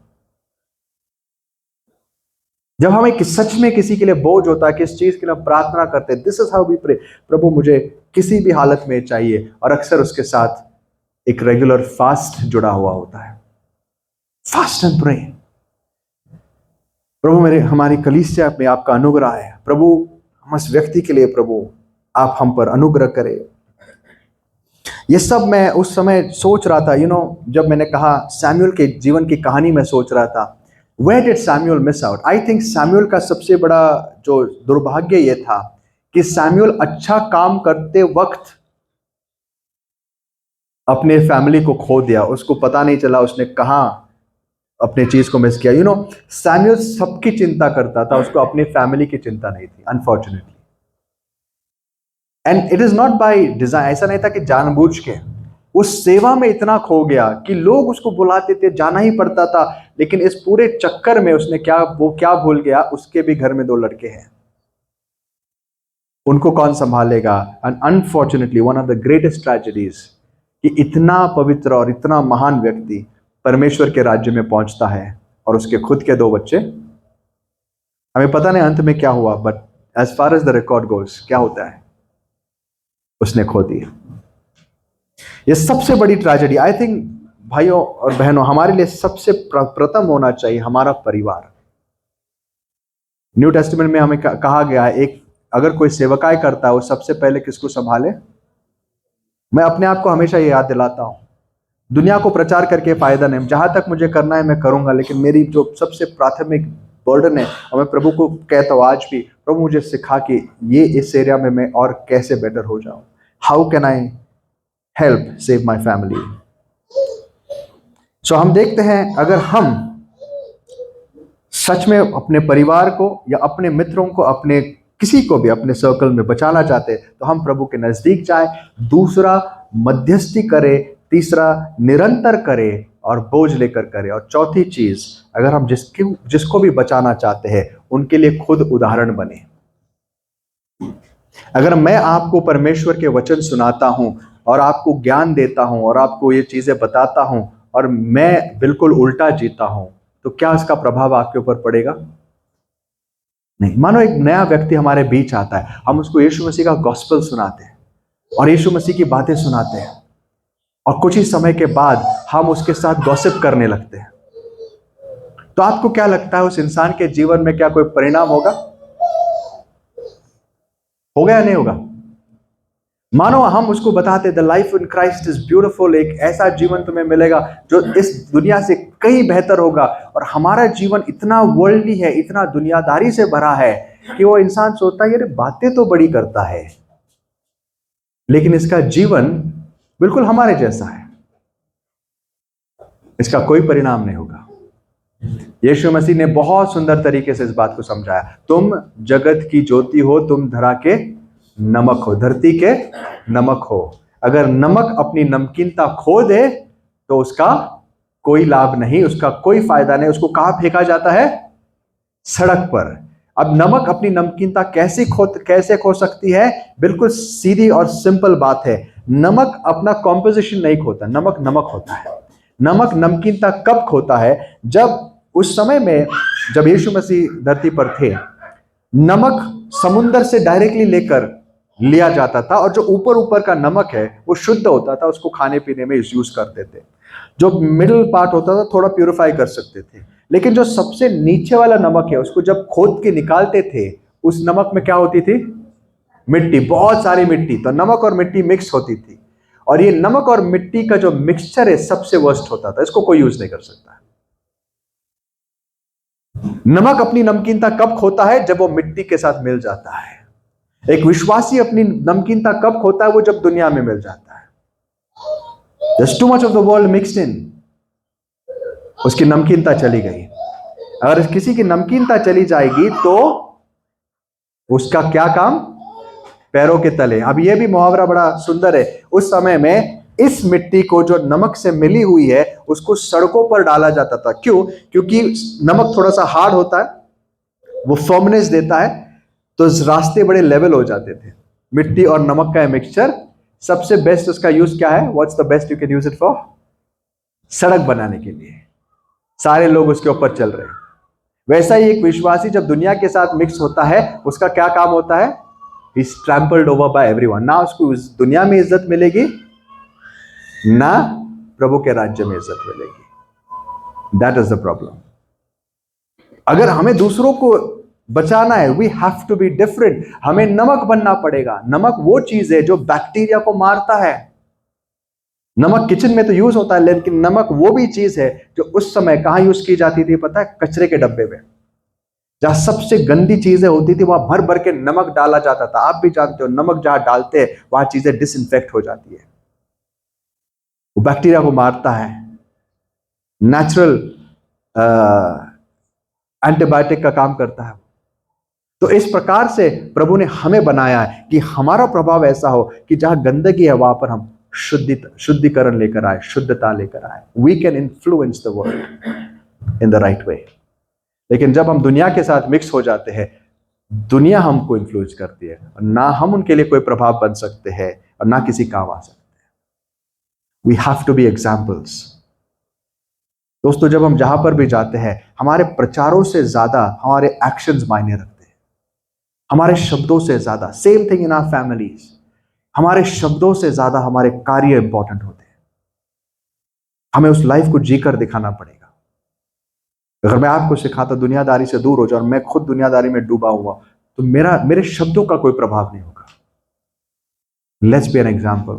जब हमें सच में किसी के लिए बोझ होता है, किस चीज के लिए प्रार्थना करते हैं, this is how we pray, प्रभु मुझे किसी भी हालत में चाहिए, और अक्सर उसके साथ एक रेगुलर फास्ट जुड़ा हुआ होता है। Fast and pray. प्रभु मेरे हमारी कलीसिया में आपका अनुग्रह है, प्रभु हम इस व्यक्ति के लिए प्रभु आप हम पर अनुग्रह करें। ये सब मैं उस समय सोच रहा था, जब मैंने कहा सैमुअल के जीवन की कहानी में सोच रहा था, where did Samuel miss out? I think Samuel का सबसे बड़ा जो दुर्भाग्य ये था कि सैमुअल अच्छा काम करते वक्त अपने फैमिली को खो दिया, उसको पता नहीं चला उसने कहां अपने चीज को मिस किया। सैमुअल सबकी चिंता करता था, उसको अपनी फैमिली की चिंता नहीं थी, unfortunately. And it is not by design, ऐसा नहीं था कि जानबूझ के, उस सेवा में इतना खो गया कि लोग उसको बुलाते थे, जाना ही पड़ता था, लेकिन इस पूरे चक्कर में उसने वो क्या भूल गया, उसके भी घर में 2 लड़के हैं, उनको कौन संभालेगा? And unfortunately one of the greatest tragedies कि इतना पवित्र और इतना महान व्यक्ति परमेश्वर के राज्य में पहुंचता है और उसके खुद के 2 बच्चे, हमें पता नहीं अंत में क्या हुआ, but as far as the record goes क्या होता है, उसने खो दिया। ये सबसे बड़ी ट्रेजेडी। आई थिंक भाइयों और बहनों, हमारे लिए सबसे प्रथम होना चाहिए हमारा परिवार। न्यू टेस्टामेंट में हमें कहा गया है, एक अगर कोई सेवकाई करता है वो सबसे पहले किसको संभाले? मैं अपने आप को हमेशा ये याद दिलाता हूं, दुनिया को प्रचार करके फायदा नहीं, जहां तक मुझे करना है मैं करूंगा, लेकिन मेरी जो सबसे प्राथमिक बर्डन है, और मैं प्रभु को कहता हूं आज भी, प्रभु मुझे सिखा कि ये इस एरिया में मैं और कैसे बेटर हो जाऊं, how can I help save my family. So हम देखते हैं, अगर हम सच में अपने परिवार को या अपने मित्रों को, अपने किसी को भी अपने सर्कल में बचाना चाहते हैं, तो हम प्रभु के नजदीक जाए, दूसरा मध्यस्थी करे, तीसरा निरंतर करे और बोझ लेकर करे, और चौथी चीज, अगर हम जिसको भी बचाना चाहते हैं उनके लिए खुद उदाहरण बने। अगर मैं आपको परमेश्वर के वचन सुनाता हूं और आपको ज्ञान देता हूं और आपको ये चीजें बताता हूं और मैं बिल्कुल उल्टा जीता हूं, तो क्या इसका प्रभाव आपके ऊपर पड़ेगा? नहीं। मानो एक नया व्यक्ति हमारे बीच आता है, हम उसको यीशु मसीह का गॉस्पेल सुनाते हैं और यीशु मसीह की बातें सुनाते हैं, और कुछ ही समय के बाद हम उसके साथ गॉसिप करने लगते हैं, तो आपको क्या लगता है उस इंसान के जीवन में क्या कोई परिणाम होगा या नहीं होगा? मानो हम उसको बताते the life in Christ is beautiful, एक ऐसा जीवन तुम्हें मिलेगा जो इस दुनिया से कहीं बेहतर होगा, और हमारा जीवन इतना वर्ल्डली है, इतना दुनियादारी से भरा है कि वो इंसान सोचता है ये बातें तो बड़ी करता है, लेकिन इसका जीवन बिल्कुल हमारे जैसा है, इसका कोई परिणाम नहीं होगा। यीशु मसीह ने बहुत सुंदर तरीके से इस बात को समझाया, तुम जगत की ज्योति हो, तुम धरा के नमक हो, धरती के नमक हो। अगर नमक अपनी नमकीनता खो दे तो उसका कोई लाभ नहीं, उसका कोई फायदा नहीं, उसको कहां फेंका जाता है? सड़क पर। अब नमक अपनी नमकीनता कैसे खो सकती है? बिल्कुल सीधी और सिंपल बात है, नमक अपना कॉम्पोजिशन नहीं खोता, नमक नमक होता है। नमक नमकीनता कब खोता है? जब उस समय में जब यीशु मसीह धरती पर थे, नमक समुद्र से डायरेक्टली लेकर लिया जाता था, और जो ऊपर ऊपर का नमक है वो शुद्ध होता था, उसको खाने पीने में यूज करते थे। जो मिडिल पार्ट होता था थोड़ा प्यूरिफाई कर सकते थे, लेकिन जो सबसे नीचे वाला नमक है उसको जब खोद के निकालते थे, उस नमक में क्या होती थी? मिट्टी, बहुत सारी मिट्टी। तो नमक और मिट्टी मिक्स होती थी, और ये नमक और मिट्टी का जो मिक्सचर है सबसे वर्स्ट होता था, इसको कोई यूज नहीं कर सकता। नमक अपनी नमकीनता कब खोता है? जब वो मिट्टी के साथ मिल जाता है। एक विश्वासी अपनी नमकीनता कब खोता है? वो जब दुनिया में मिल जाता है। There's too much of the world mixed in. उसकी नमकीनता चली गई। अगर किसी की नमकीनता चली जाएगी तो उसका क्या काम? पैरों के तले। अब यह भी मुहावरा बड़ा सुंदर है। उस समय में इस मिट्टी को जो नमक से मिली हुई है उसको सड़कों पर डाला जाता था। क्यों? क्योंकि नमक थोड़ा सा हार्ड होता है, वो फर्मनेस देता है, तो रास्ते बड़े लेवल हो जाते थे। मिट्टी और नमक का मिक्सचर सबसे बेस्ट उसका यूज क्या है? What's the best you can use it for? सड़क बनाने के लिए। सारे लोग उसके ऊपर चल रहे हैं। वैसा ही एक विश्वासी जब दुनिया के साथ मिक्स होता है उसका क्या काम होता है? He is trampled over by everyone. ना उसको इस दुनिया में इज्जत मिलेगी, ना प्रभु के राज्य में इज्जत मिलेगी। That is the problem. अगर हमें दूसरों को बचाना है, we have to be different. हमें नमक बनना पड़ेगा। नमक वो चीज है जो बैक्टीरिया को मारता है। नमक किचन में तो यूज होता है, लेकिन नमक वो भी चीज है जो उस समय कहां यूज की जाती थी पता है? कचरे के डब्बे में, जहां सबसे गंदी चीजें होती थी वहां भर भर के नमक डाला जाता था। आप भी जानते हो नमक जहां डालते हैं वहां चीजें डिसइंफेक्ट हो जाती है, वो बैक्टीरिया को मारता है। नेचुरल एंटीबायोटिक का काम करता है। तो इस प्रकार से प्रभु ने हमें बनाया है कि हमारा प्रभाव ऐसा हो कि जहां गंदगी है वहां पर हम शुद्धिकरण लेकर आए, शुद्धता लेकर आए। We can influence the world in the right way. लेकिन जब हम दुनिया के साथ मिक्स हो जाते हैं, दुनिया हमको इन्फ्लुएंस करती है और ना हम उनके लिए कोई प्रभाव बन सकते हैं और ना किसी काम आ सकते हैं। We have to be examples. दोस्तों, जब हम जहां पर भी जाते हैं हमारे प्रचारों से ज्यादा हमारे एक्शंस मायने रखते हैं, हमारे शब्दों से ज्यादा। Same thing in our families. हमारे शब्दों से ज्यादा हमारे कार्य इंपॉर्टेंट होते हैं। हमें उस लाइफ को जीकर दिखाना पड़ेगा। अगर मैं आपको सिखाता दुनियादारी से दूर हो जाओ और मैं खुद दुनियादारी में डूबा हुआ, तो मेरे शब्दों का कोई प्रभाव नहीं होगा। Let's be an example.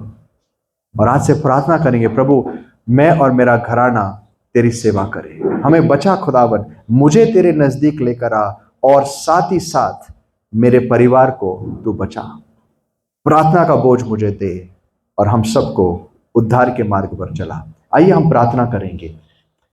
और आज से प्रार्थना करेंगे, प्रभु मैं और मेरा घराना तेरी सेवा करे। हमें बचा खुदावन, मुझे तेरे नजदीक लेकर आ और साथ ही साथ मेरे परिवार को तू बचा। प्रार्थना का बोझ मुझे दे और हम सबको उद्धार के मार्ग पर चला। आइए हम प्रार्थना करेंगे।